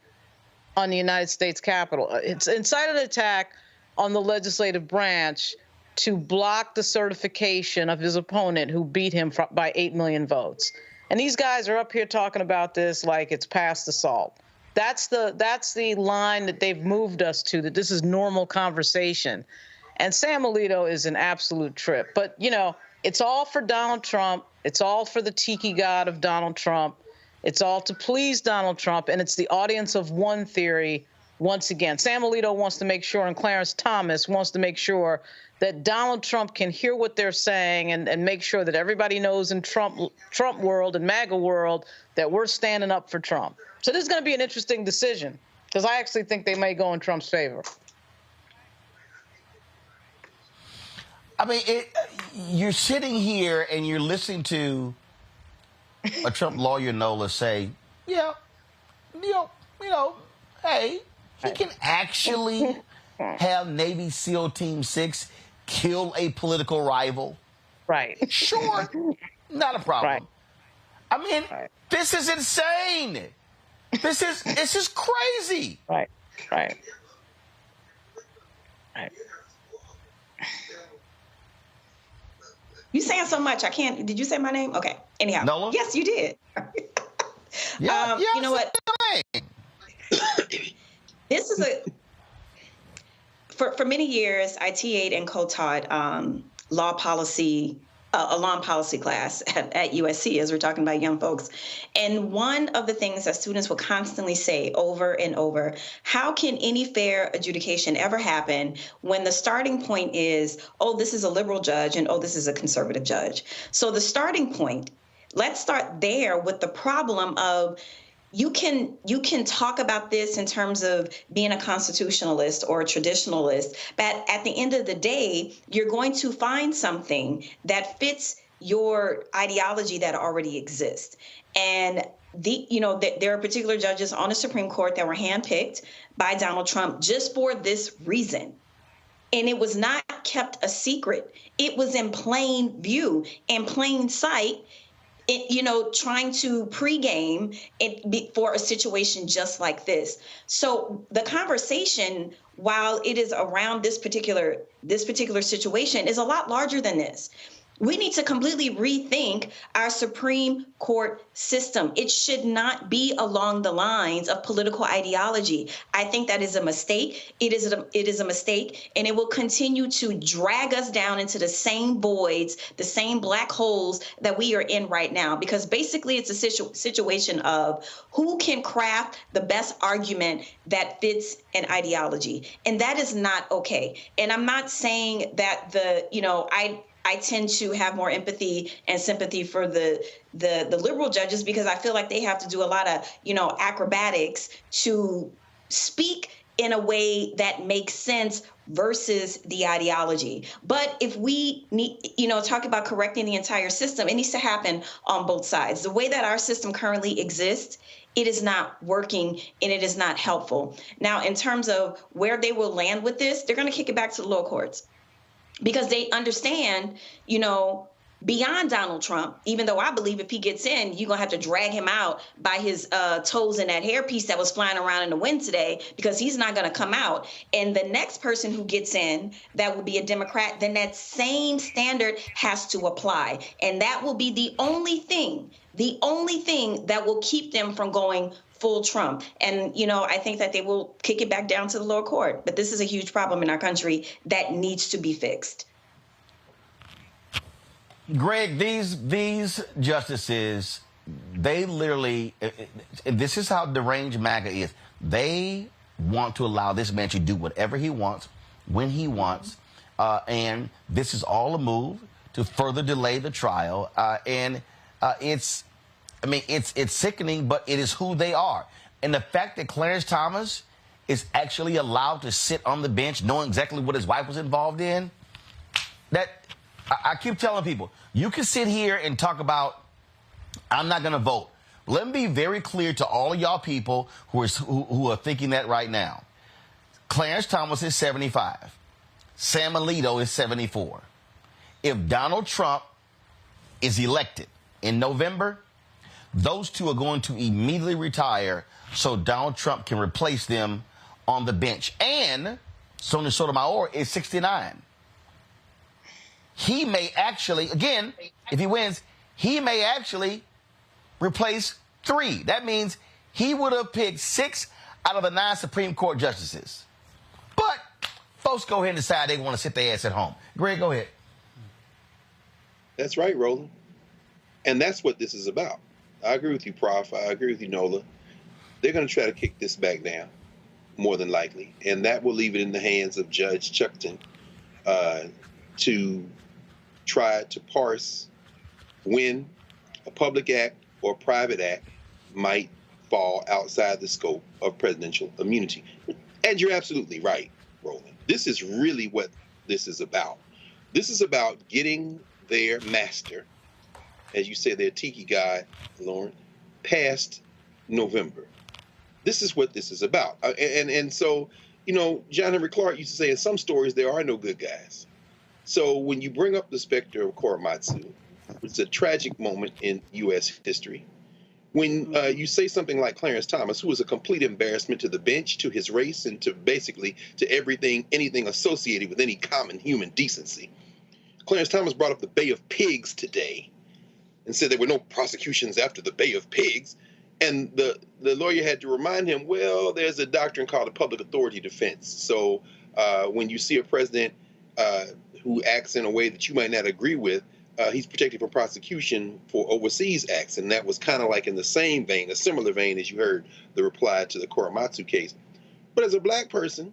on the United States Capitol. It's incited an attack on the legislative branch to block the certification of his opponent who beat him by 8 million votes. And these guys are up here talking about this like it's past assault. That's the line that they've moved us to, that this is normal conversation. And Sam Alito is an absolute trip. But, it's all for Donald Trump. It's all for the tiki god of Donald Trump. It's all to please Donald Trump. And it's the audience of one theory once again. Sam Alito wants to make sure, and Clarence Thomas wants to make sure that Donald Trump can hear what they're saying and make sure that everybody knows in Trump world and MAGA world that we're standing up for Trump. So this is going to be an interesting decision, because I actually think they may go in Trump's favor. I mean, you're sitting here and you're listening to a Trump lawyer, Nola, say, hey, he can actually have Navy SEAL Team 6 kill a political rival. Right. Sure. Not a problem. Right. I mean, this is insane. This is crazy. Right. You saying so much, I can't. Did you say my name? Okay. Anyhow. Nola? Yes, you did. Yeah, you know what? saying. This is for many years, I TA'd and co-taught law policy, a law and policy class at USC, as we're talking about young folks. And one of the things that students will constantly say over and over, how can any fair adjudication ever happen when the starting point is, oh, this is a liberal judge and oh, this is a conservative judge? So the starting point, let's start there with the problem of you can talk about this in terms of being a constitutionalist or a traditionalist, but at the end of the day, you're going to find something that fits your ideology that already exists. And there are particular judges on the Supreme Court that were handpicked by Donald Trump just for this reason. And it was not kept a secret. It was in plain view, in plain sight. Trying to pregame it for a situation just like this. So the conversation, while it is around this particular situation, is a lot larger than this. We need to completely rethink our Supreme Court system. It should not be along the lines of political ideology. I think that is a mistake. It is a mistake, and it will continue to drag us down into the same voids, the same black holes that we are in right now, because basically it's a situation of who can craft the best argument that fits an ideology. And that is not okay. And I'm not saying that I tend to have more empathy and sympathy for the liberal judges, because I feel like they have to do a lot of, acrobatics to speak in a way that makes sense versus the ideology. But if we need, talk about correcting the entire system, it needs to happen on both sides. The way that our system currently exists, it is not working and it is not helpful. Now, in terms of where they will land with this, they're going to kick it back to the lower courts, because they understand, beyond Donald Trump, even though I believe if he gets in, you're going to have to drag him out by his toes in that hairpiece that was flying around in the wind today, because he's not going to come out. And the next person who gets in that will be a Democrat, then that same standard has to apply. And that will be the only thing that will keep them from going full Trump. And, I think that they will kick it back down to the lower court. But this is a huge problem in our country that needs to be fixed. Greg, these justices, they literally, this is how deranged MAGA is. They want to allow this man to do whatever he wants, when he wants. And this is all a move to further delay the trial. It's sickening, but it is who they are. And the fact that Clarence Thomas is actually allowed to sit on the bench knowing exactly what his wife was involved in, that I keep telling people, you can sit here and talk about, I'm not going to vote. Let me be very clear to all of y'all people who are thinking that right now. Clarence Thomas is 75. Sam Alito is 74. If Donald Trump is elected in November, those two are going to immediately retire so Donald Trump can replace them on the bench. And Sonia Sotomayor is 69. He may actually, again, if he wins, he may actually replace 3. That means he would have picked 6 out of the 9 Supreme Court justices. But folks go ahead and decide they want to sit their ass at home. Greg, go ahead. That's right, Roland. And that's what this is about. I agree with you, Prof. I agree with you, Nola. They're going to try to kick this back down, more than likely. And that will leave it in the hands of Judge Chuckton to try to parse when a public act or private act might fall outside the scope of presidential immunity. And you're absolutely right, Roland. This is really what this is about. This is about getting their master, as you said, their tiki god, Lauren, past November. This is what this is about. And so, John Henry Clark used to say in some stories, there are no good guys. So when you bring up the specter of Korematsu, it's a tragic moment in U.S. history. When you say something like Clarence Thomas, who was a complete embarrassment to the bench, to his race, and to basically to anything associated with any common human decency. Clarence Thomas brought up the Bay of Pigs today and said there were no prosecutions after the Bay of Pigs. And the lawyer had to remind him, well, there's a doctrine called a public authority defense. So when you see a president who acts in a way that you might not agree with, he's protected from prosecution for overseas acts. And that was kind of like in the same vein, a similar vein as you heard the reply to the Korematsu case. But as a black person,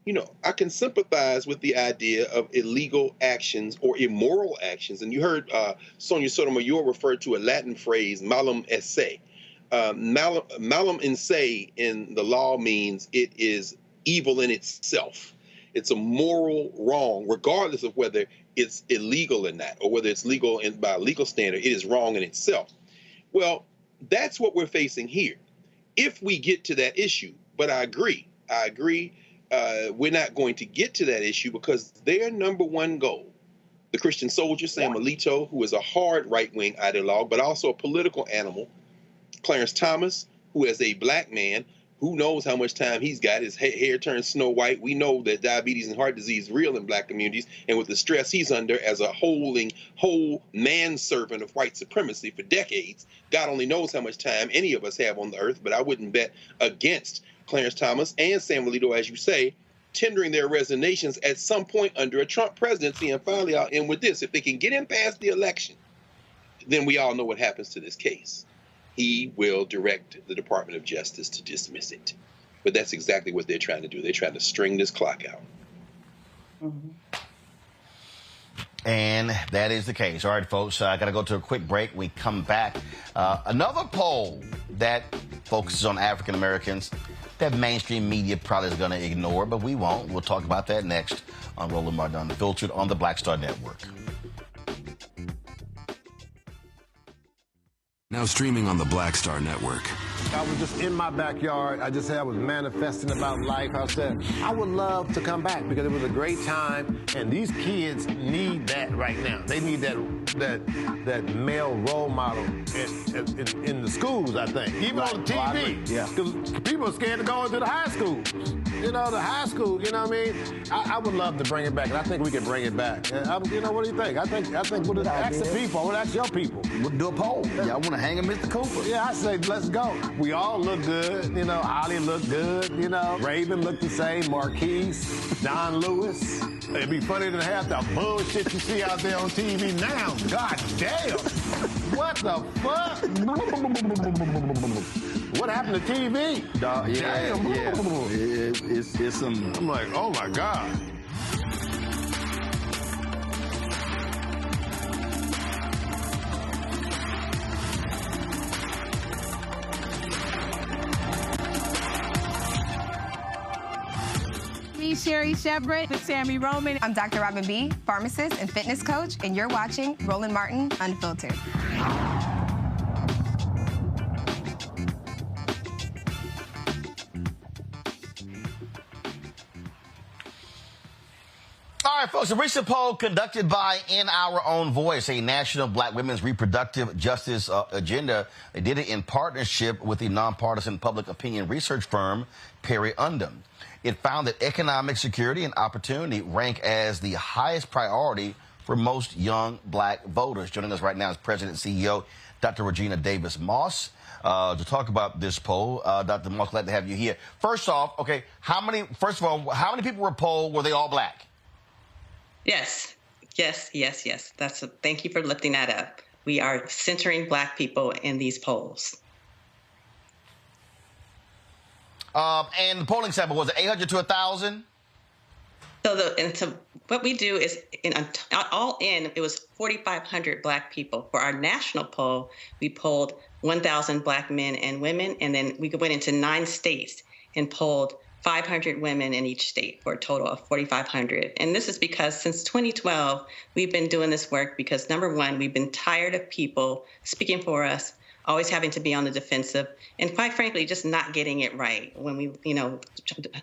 you know, I can sympathize with the idea of illegal actions or immoral actions. And you heard Sonia Sotomayor refer to a Latin phrase, malum esse. Malum in se in the law means it is evil in itself. It's a moral wrong, regardless of whether it's illegal or not, or whether it's legal by a legal standard. It is wrong in itself. Well, that's what we're facing here. If we get to that issue, but I agree, we're not going to get to that issue because their number one goal, the Christian soldier, Sam Alito, who is a hard right-wing ideologue, but also a political animal, Clarence Thomas, who is a black man, who knows how much time he's got. His hair turns snow white. We know that diabetes and heart disease is real in black communities. And with the stress he's under as a whole manservant of white supremacy for decades, God only knows how much time any of us have on the earth. But I wouldn't bet against Clarence Thomas and Sam Alito, as you say, tendering their resignations at some point under a Trump presidency. And finally, I'll end with this. If they can get him past the election, then we all know what happens to this case. He will direct the Department of Justice to dismiss it. But that's exactly what they're trying to do. They're trying to string this clock out. Mm-hmm. And that is the case. All right, folks, I got to go to a quick break. We come back. Another poll that focuses on African Americans that mainstream media probably is going to ignore, but we won't. We'll talk about that next on Roland Martin Unfiltered on the Black Star Network. Now streaming on the Black Star Network. I was just in my backyard. I was manifesting about life. I said, I would love to come back because it was a great time, and these kids need that right now. They need that male role model in the schools, I think. Even on TV. Yeah. Because people are scared to go into the high schools. You know, the high school, you know what I mean? I would love to bring it back, and I think we can bring it back. You know, what do you think? I think we'll ask the people, we'll ask your people. We'll do a poll. Y'all want to hang him, Mr. Cooper? Yeah, I say, let's go. We all look good. You know, Ollie looked good. You know, Raven looked the same. Marquise, Don Lewis. It'd be funny to have the bullshit you see out there on TV now. God damn. What the fuck? What happened to TV? It's some... I'm like, oh my God. Me, Sherry Shepard with Sammy Roman. I'm Dr. Robin B., pharmacist and fitness coach, and you're watching Roland Martin Unfiltered. All right, folks, a recent poll conducted by In Our Own Voice, a national black women's reproductive justice agenda. They did it in partnership with the nonpartisan public opinion research firm Perry Undum. It found that economic security and opportunity rank as the highest priority for most young black voters. Joining us right now is President and CEO Dr. Regina Davis Moss. To talk about this poll, Dr. Moss, glad to have you here. First off, okay, how many people were polled? Were they all black? Yes. Thank you for lifting that up. We are centering black people in these polls. And the polling sample, was it 800 to 1,000? So what we do is, it was 4,500 black people. For our national poll, we polled 1,000 black men and women, and then we went into 9 states and polled 500 women in each state for a total of 4,500. And this is because since 2012, we've been doing this work because, number one, we've been tired of people speaking for us, always having to be on the defensive, and quite frankly, just not getting it right. When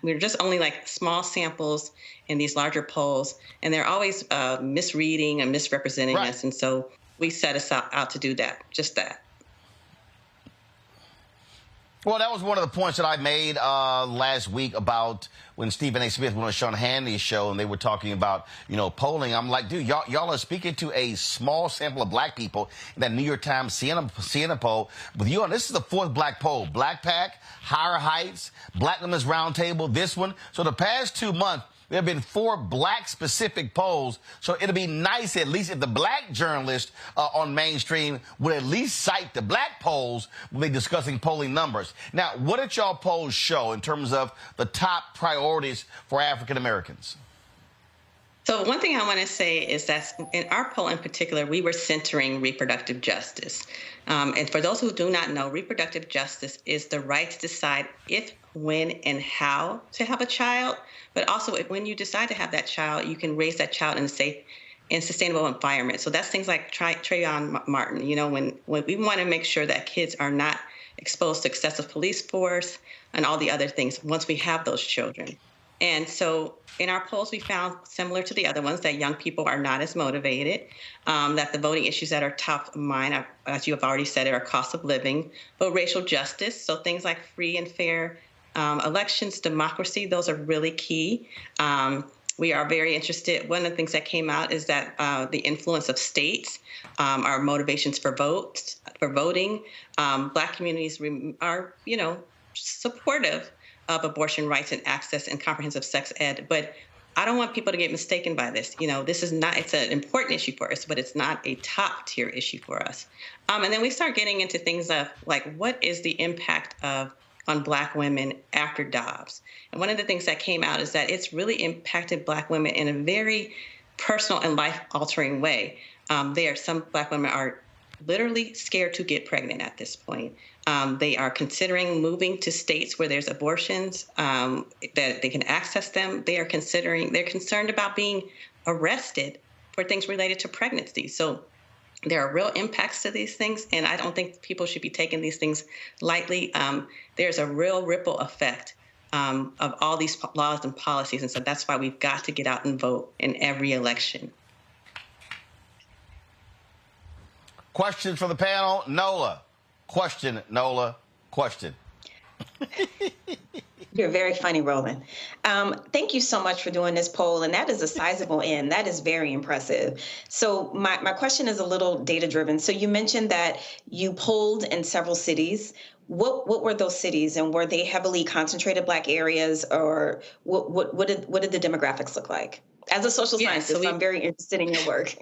we're just only like small samples in these larger polls, and they're always misreading and misrepresenting us. And so we set us out to do that, just that. Well, that was one of the points that I made last week about when Stephen A. Smith went on Sean Hannity's show and they were talking about, polling. I'm like, dude, y'all are speaking to a small sample of black people in that New York Times CNN poll. With you on, this is the fourth black poll. Black Pac, Higher Heights, Black Women's Roundtable, this one. So the past 2 months, there have been 4 black-specific polls, so it'll be nice at least if the black journalists on mainstream would at least cite the black polls when they're discussing polling numbers. Now, what did y'all polls show in terms of the top priorities for African Americans? So one thing I want to say is that in our poll in particular, we were centering reproductive justice. And for those who do not know, reproductive justice is the right to decide if, when, and how to have a child. But also, when you decide to have that child, you can raise that child in a safe and sustainable environment. So that's things like Trayvon Martin. When we want to make sure that kids are not exposed to excessive police force and all the other things once we have those children. And so in our polls, we found, similar to the other ones, that young people are not as motivated, that the voting issues that are top of mind, as you have already said, are cost of living, but racial justice. So things like free and fair elections, democracy, those are really key. We are very interested. One of the things that came out is that the influence of states, our motivations for voting. Black communities are, supportive of abortion rights and access and comprehensive sex ed. But I don't want people to get mistaken by this. This is not, it's an important issue for us, but it's not a top tier issue for us. And then we start getting into things of like, what is the impact on Black women after Dobbs? And one of the things that came out is that it's really impacted Black women in a very personal and life-altering way. Some Black women are literally scared to get pregnant at this point. They are considering moving to states where there's abortions, that they can access them. They're concerned about being arrested for things related to pregnancy. So there are real impacts to these things, and I don't think people should be taking these things lightly. There's a real ripple effect of all these laws and policies, and so that's why we've got to get out and vote in every election. Questions from the panel? Nola. Question, Nola. Question. You're very funny, Roland. Thank you so much for doing this poll, and that is a sizable end. That is very impressive. So my question is a little data-driven. So you mentioned that you polled in several cities. What were those cities, and were they heavily concentrated Black areas, or what did the demographics look like? As a social scientist, I'm very interested in your work.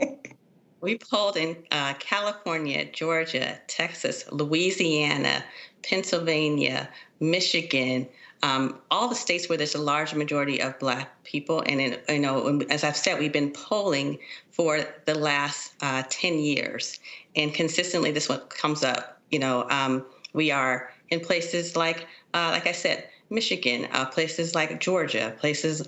We polled in California, Georgia, Texas, Louisiana, Pennsylvania, Michigan, all the states where there's a large majority of Black people. And, as I've said, we've been polling for the last 10 years. And consistently, this one comes up. We are in places like I said, Michigan, places like Georgia, places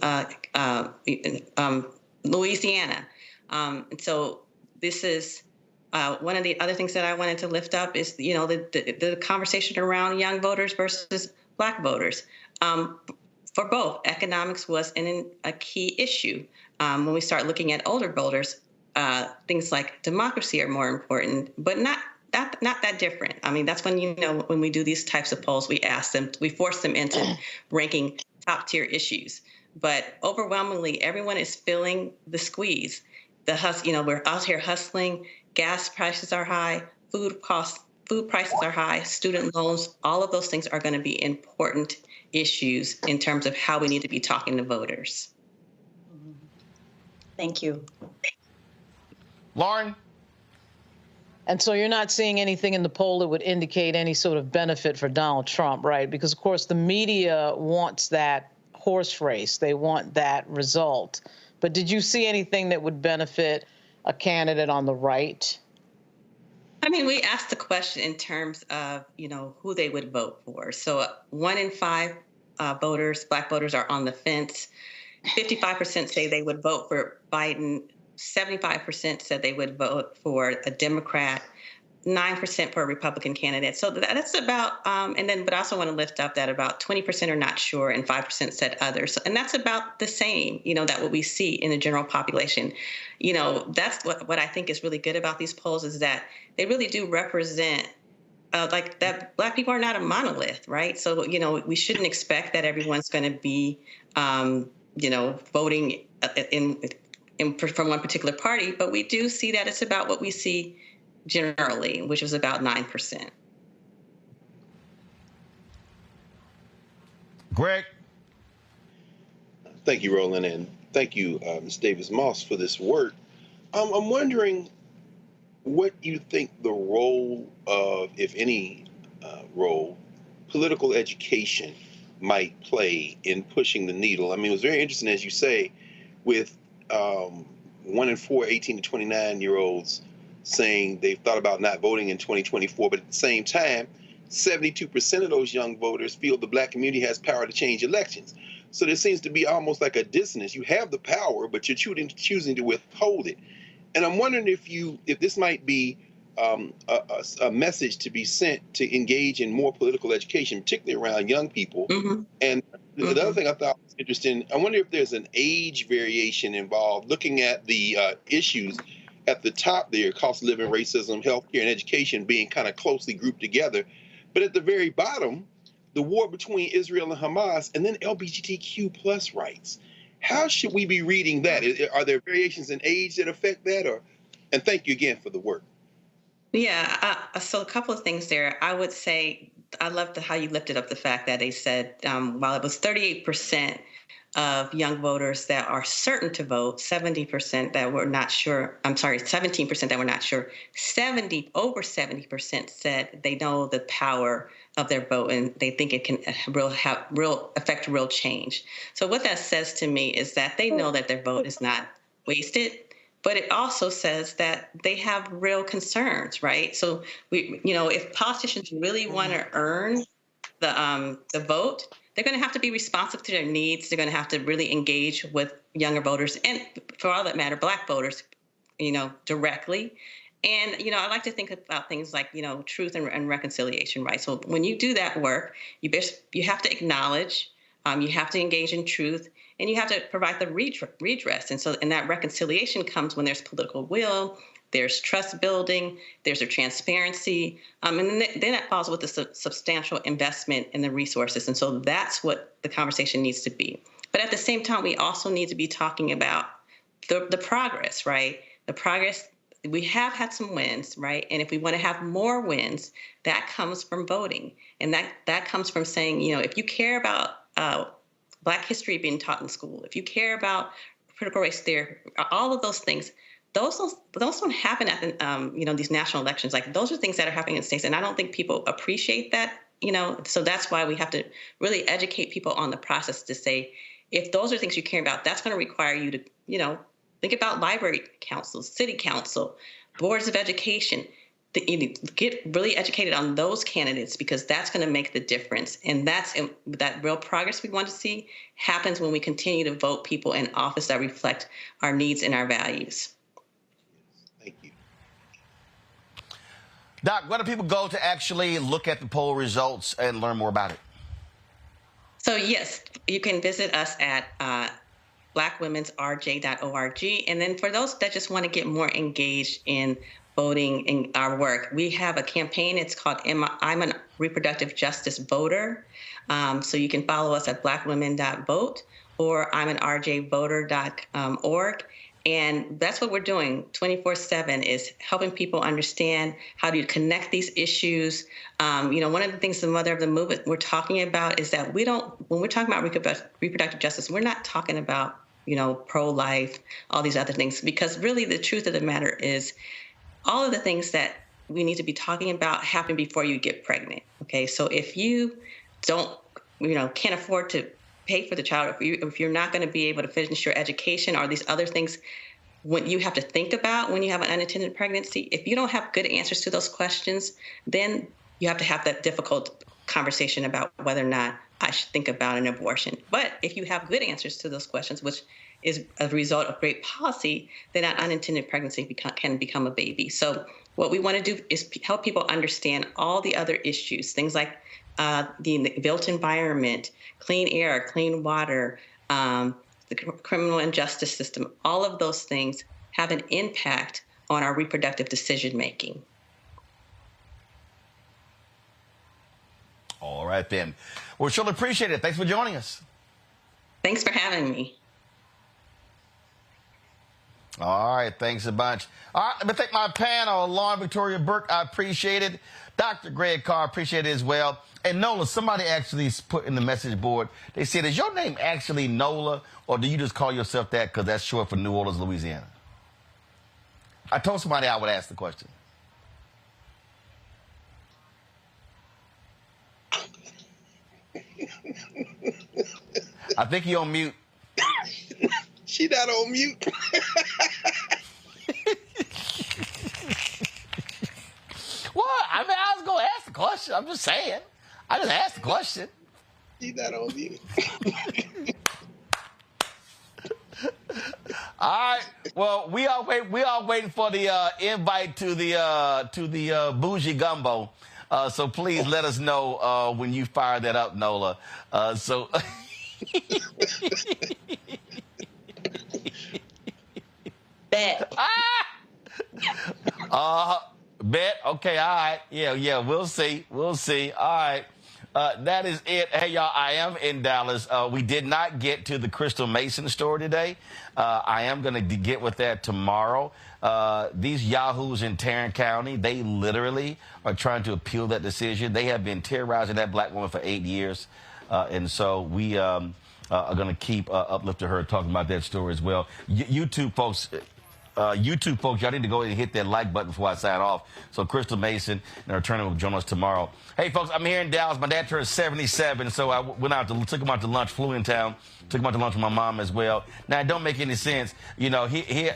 Louisiana. And so this is one of the other things that I wanted to lift up is, the conversation around young voters versus Black voters. For both, economics was a key issue. When we start looking at older voters, things like democracy are more important, but not that different. I mean, that's when, when we do these types of polls, we force them into ranking top tier issues. But overwhelmingly, everyone is feeling the squeeze. We're out here hustling. Gas prices are high. Food prices are high. Student loans. All of those things are going to be important issues in terms of how we need to be talking to voters. Thank you, Lauren. And so you're not seeing anything in the poll that would indicate any sort of benefit for Donald Trump, right? Because, of course, the media wants that horse race. They want that result. But did you see anything that would benefit a candidate on the right? I mean, we asked the question in terms of, who they would vote for. So 1 in 5 voters, Black voters, are on the fence. 55% say they would vote for Biden. 75% said they would vote for a Democrat. 9% for a Republican candidate. So that's about, but I also want to lift up that about 20% are not sure and 5% said others. And that's about the same, that what we see in the general population. That's what I think is really good about these polls is that they really do represent like that Black people are not a monolith, right? So, we shouldn't expect that everyone's going to be, voting from one particular party. But we do see that it's about what we see generally, which was about 9%. Greg. Thank you, Roland, and thank you, Ms. Davis-Moss, for this work. I'm wondering what you think the role of, if any role, political education might play in pushing the needle. I mean, it was very interesting, as you say, with 1 in 4 18 to 29-year-olds saying they've thought about not voting in 2024, but at the same time, 72% of those young voters feel the Black community has power to change elections. So there seems to be almost like a dissonance. You have the power, but you're choosing to withhold it. And I'm wondering if this might be a message to be sent to engage in more political education, particularly around young people. Mm-hmm. And the other thing I thought was interesting, I wonder if there's an age variation involved, looking at the issues at the top there, cost of living, racism, healthcare, and education being kind of closely grouped together. But at the very bottom, the war between Israel and Hamas, and then LGBTQ plus rights. How should we be reading that? Are there variations in age that affect that? And thank you again for the work. Yeah, so a couple of things there. I would say I loved how you lifted up the fact that they said while it was 38% of young voters that are certain to vote, 17% that were not sure. I'm sorry, 17% that were not sure. Over 70% said they know the power of their vote and they think it can affect real change. So what that says to me is that they know that their vote is not wasted, but it also says that they have real concerns, right? So if politicians really want to earn the vote, they're going to have to be responsive to their needs. They're going to have to really engage with younger voters and, for all that matter, Black voters, directly. And, I like to think about things like, truth and reconciliation, right? So when you do that work, you have to acknowledge, you have to engage in truth, and you have to provide the redress. And that reconciliation comes when there's political will, there's trust building, there's a transparency, and then that follows with a substantial investment in the resources. And so that's what the conversation needs to be. But at the same time, we also need to be talking about the progress, right? The progress, we have had some wins, right? And if we want to have more wins, that comes from voting. And that comes from saying, if you care about Black history being taught in school, if you care about critical race theory, all of those things, those don't happen at these national elections. Like, those are things that are happening in states, and I don't think people appreciate that. So that's why we have to really educate people on the process to say, if those are things you care about, that's going to require you to think about library councils, city council, boards of education. Get really educated on those candidates, because that's going to make the difference. And that real progress we want to see happens when we continue to vote people in office that reflect our needs and our values. Doc, where do people go to actually look at the poll results and learn more about it? So, yes, you can visit us at blackwomensrj.org. And then for those that just want to get more engaged in voting in our work, we have a campaign. It's called I'm a Reproductive Justice Voter. So you can follow us at blackwomen.vote or I'm an rjvoter.org. And that's what we're doing 24/7, is helping people understand how to connect these issues. One of the things the mother of the movement we're talking about is that when we're talking about reproductive justice, we're not talking about, pro-life, all these other things, because really the truth of the matter is all of the things that we need to be talking about happen before you get pregnant. Okay. So if you don't, can't afford to pay for the child, if you're not going to be able to finish your education or these other things, when you have to think about when you have an unintended pregnancy, if you don't have good answers to those questions, then you have to have that difficult conversation about whether or not I should think about an abortion. But if you have good answers to those questions, which is a result of great policy, then that unintended pregnancy can become a baby. So what we want to do is help people understand all the other issues, things like the built environment, clean air, clean water, the criminal and justice system. All of those things have an impact on our reproductive decision making. All right, then. Well, surely appreciate it. Thanks for joining us. Thanks for having me. All right, thanks a bunch. All right, let me thank my panel. Lauren Victoria Burke, I appreciate it. Dr. Greg Carr, appreciate it as well. And Nola, somebody actually put in the message board, they said, is your name actually Nola, or do you just call yourself that because that's short for New Orleans, Louisiana? I told somebody I would ask the question. I think you're on mute. She not on mute. What? I mean, I was going to ask the question. I'm just saying. I just asked the question. She not on mute. All right. Well, we are waiting for the invite to the bougie gumbo. So please let us know when you fire that up, Nola. Bet. Bet. Okay. All right. Yeah. We'll see. All right. That is it. Hey, y'all, I am in Dallas. We did not get to the Crystal Mason story today. I am going to get with that tomorrow. These yahoos in Tarrant County, they literally are trying to appeal that decision. They have been terrorizing that black woman for 8 years. And so we are going to keep uplifting her, talking about that story as well. YouTube folks, y'all need to go ahead and hit that like button before I sign off. So Crystal Mason and her attorney will join us tomorrow. Hey, folks, I'm here in Dallas. My dad turned 77, so I took him out to lunch, flew in town, took him out to lunch with my mom as well. Now, it don't make any sense. You know,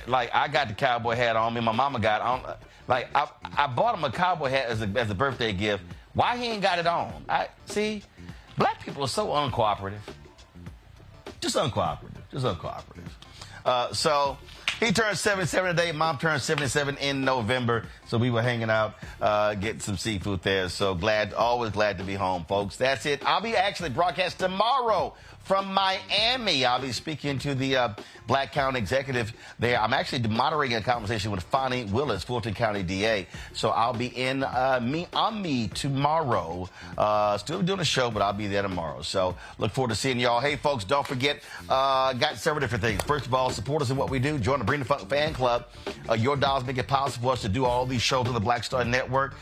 like, I got the cowboy hat on me. My mama got on. Like, I bought him a cowboy hat as a birthday gift. Why he ain't got it on? See, black people are so uncooperative. Just uncooperative. So he turned 77 today. Mom turned 77 in November. So we were hanging out, getting some seafood there. So always glad to be home, folks. That's it. I'll be actually broadcast tomorrow from Miami. I'll be speaking to the Black County executive there. I'm actually moderating a conversation with Fonnie Willis, Fulton County DA. So I'll be in me tomorrow. Still doing a show, but I'll be there tomorrow. So look forward to seeing y'all. Hey, folks, don't forget, got several different things. First of all, support us in what we do. Join the Bring the Funk fan club. Your dollars make it possible for us to do all these shows on the Black Star Network.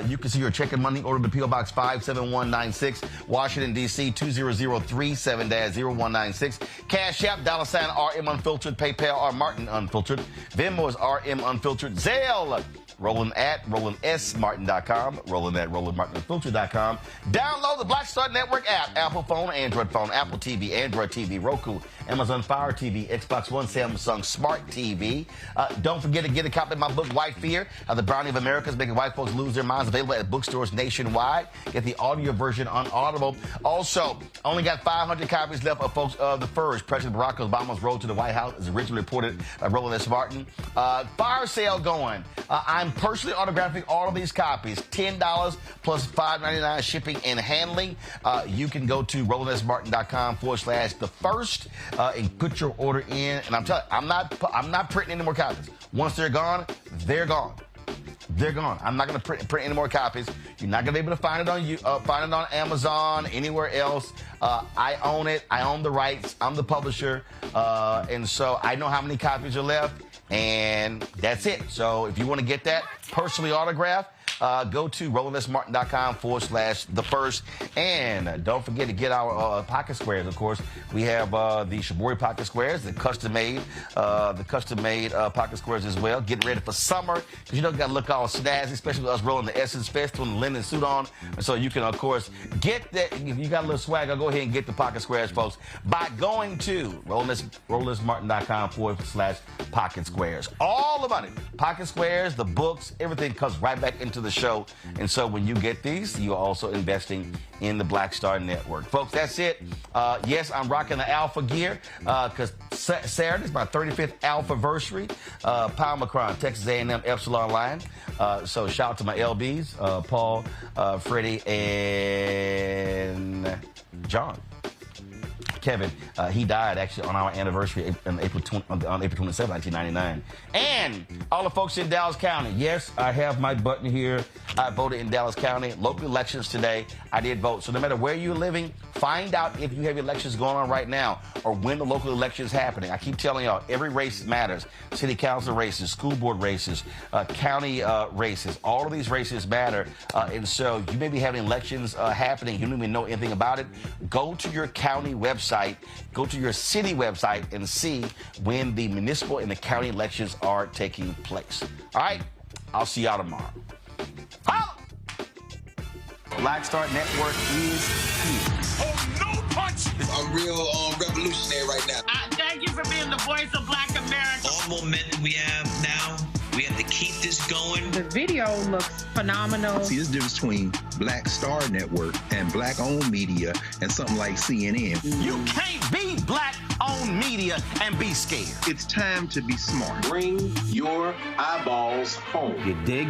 You can see your check and money order to P.O. Box 57196, Washington, D.C. 20037-0196. Cash App, $RM Unfiltered. PayPal, R Martin Unfiltered. Venmo is RM Unfiltered. Zelle, Roland at RolandSMartin.com. Roland at RolandMartinUnfiltered.com. Download the Black Star Network app. Apple phone, Android phone, Apple TV, Android TV, Roku, Amazon Fire TV, Xbox One, Samsung Smart TV. Don't forget to get a copy of my book, White Fear, How the Brownie of America is Making White Folks Lose Their Minds, available at bookstores nationwide. Get the audio version on Audible. Also, only got 500 copies left of Folks of the Furs. President Barack Obama's road to the White House is originally reported by Roland S. Martin. Fire sale going. I'm personally autographing all of these copies. $10 plus $5.99 shipping and handling. You can go to RolandSMartin.com/the first and put your order in. And I'm telling you, I'm not printing any more copies. Once they're gone, they're gone. They're gone. I'm not going to print any more copies. You're not going to be able to find it on Amazon, anywhere else. I own it. I own the rights. I'm the publisher. And so I know how many copies are left. And that's it. So if you want to get that personally autographed, go to RolandSMartin.com/the first. And don't forget to get our pocket squares, of course. We have the Shibori pocket squares, the custom-made pocket squares as well. Getting ready for summer, because you know you got to look all snazzy, especially with us rolling the Essence Fest with the linen suit on. And so you can, of course, get that. If you got a little swagger, go ahead and get the pocket squares, folks, by going to RolandSMartin.com/pocket squares. All the money, pocket squares, the books, everything comes right back into the show. And so when you get these, you're also investing in the Black Star Network. Folks, that's it. Yes, I'm rocking the Alpha gear because Saturday is my 35th Alpha-versary. Macron, Texas A&M Epsilon Line. So shout out to my LBs, Paul, Freddie, and John. Kevin. He died actually on our anniversary on April 27, 1999. And all the folks in Dallas County, yes, I have my button here. I voted in Dallas County. Local elections today, I did vote. So no matter where you're living, find out if you have elections going on right now or when the local election is happening. I keep telling y'all, every race matters. City council races, school board races, county races, all of these races matter. And so you may be having elections happening. You don't even know anything about it. Go to your county website, go to your city website and see when the municipal and the county elections are taking place. All right, I'll see y'all tomorrow. Black Star Network is here. Oh, no punch! I'm real revolutionary right now. Thank you for being the voice of Black America. All momentum we have now, we have to keep this going. The video looks phenomenal. See, there's a difference between Black Star Network and Black-owned media and something like CNN. You can't be Black-owned media and be scared. It's time to be smart. Bring your eyeballs home. You dig?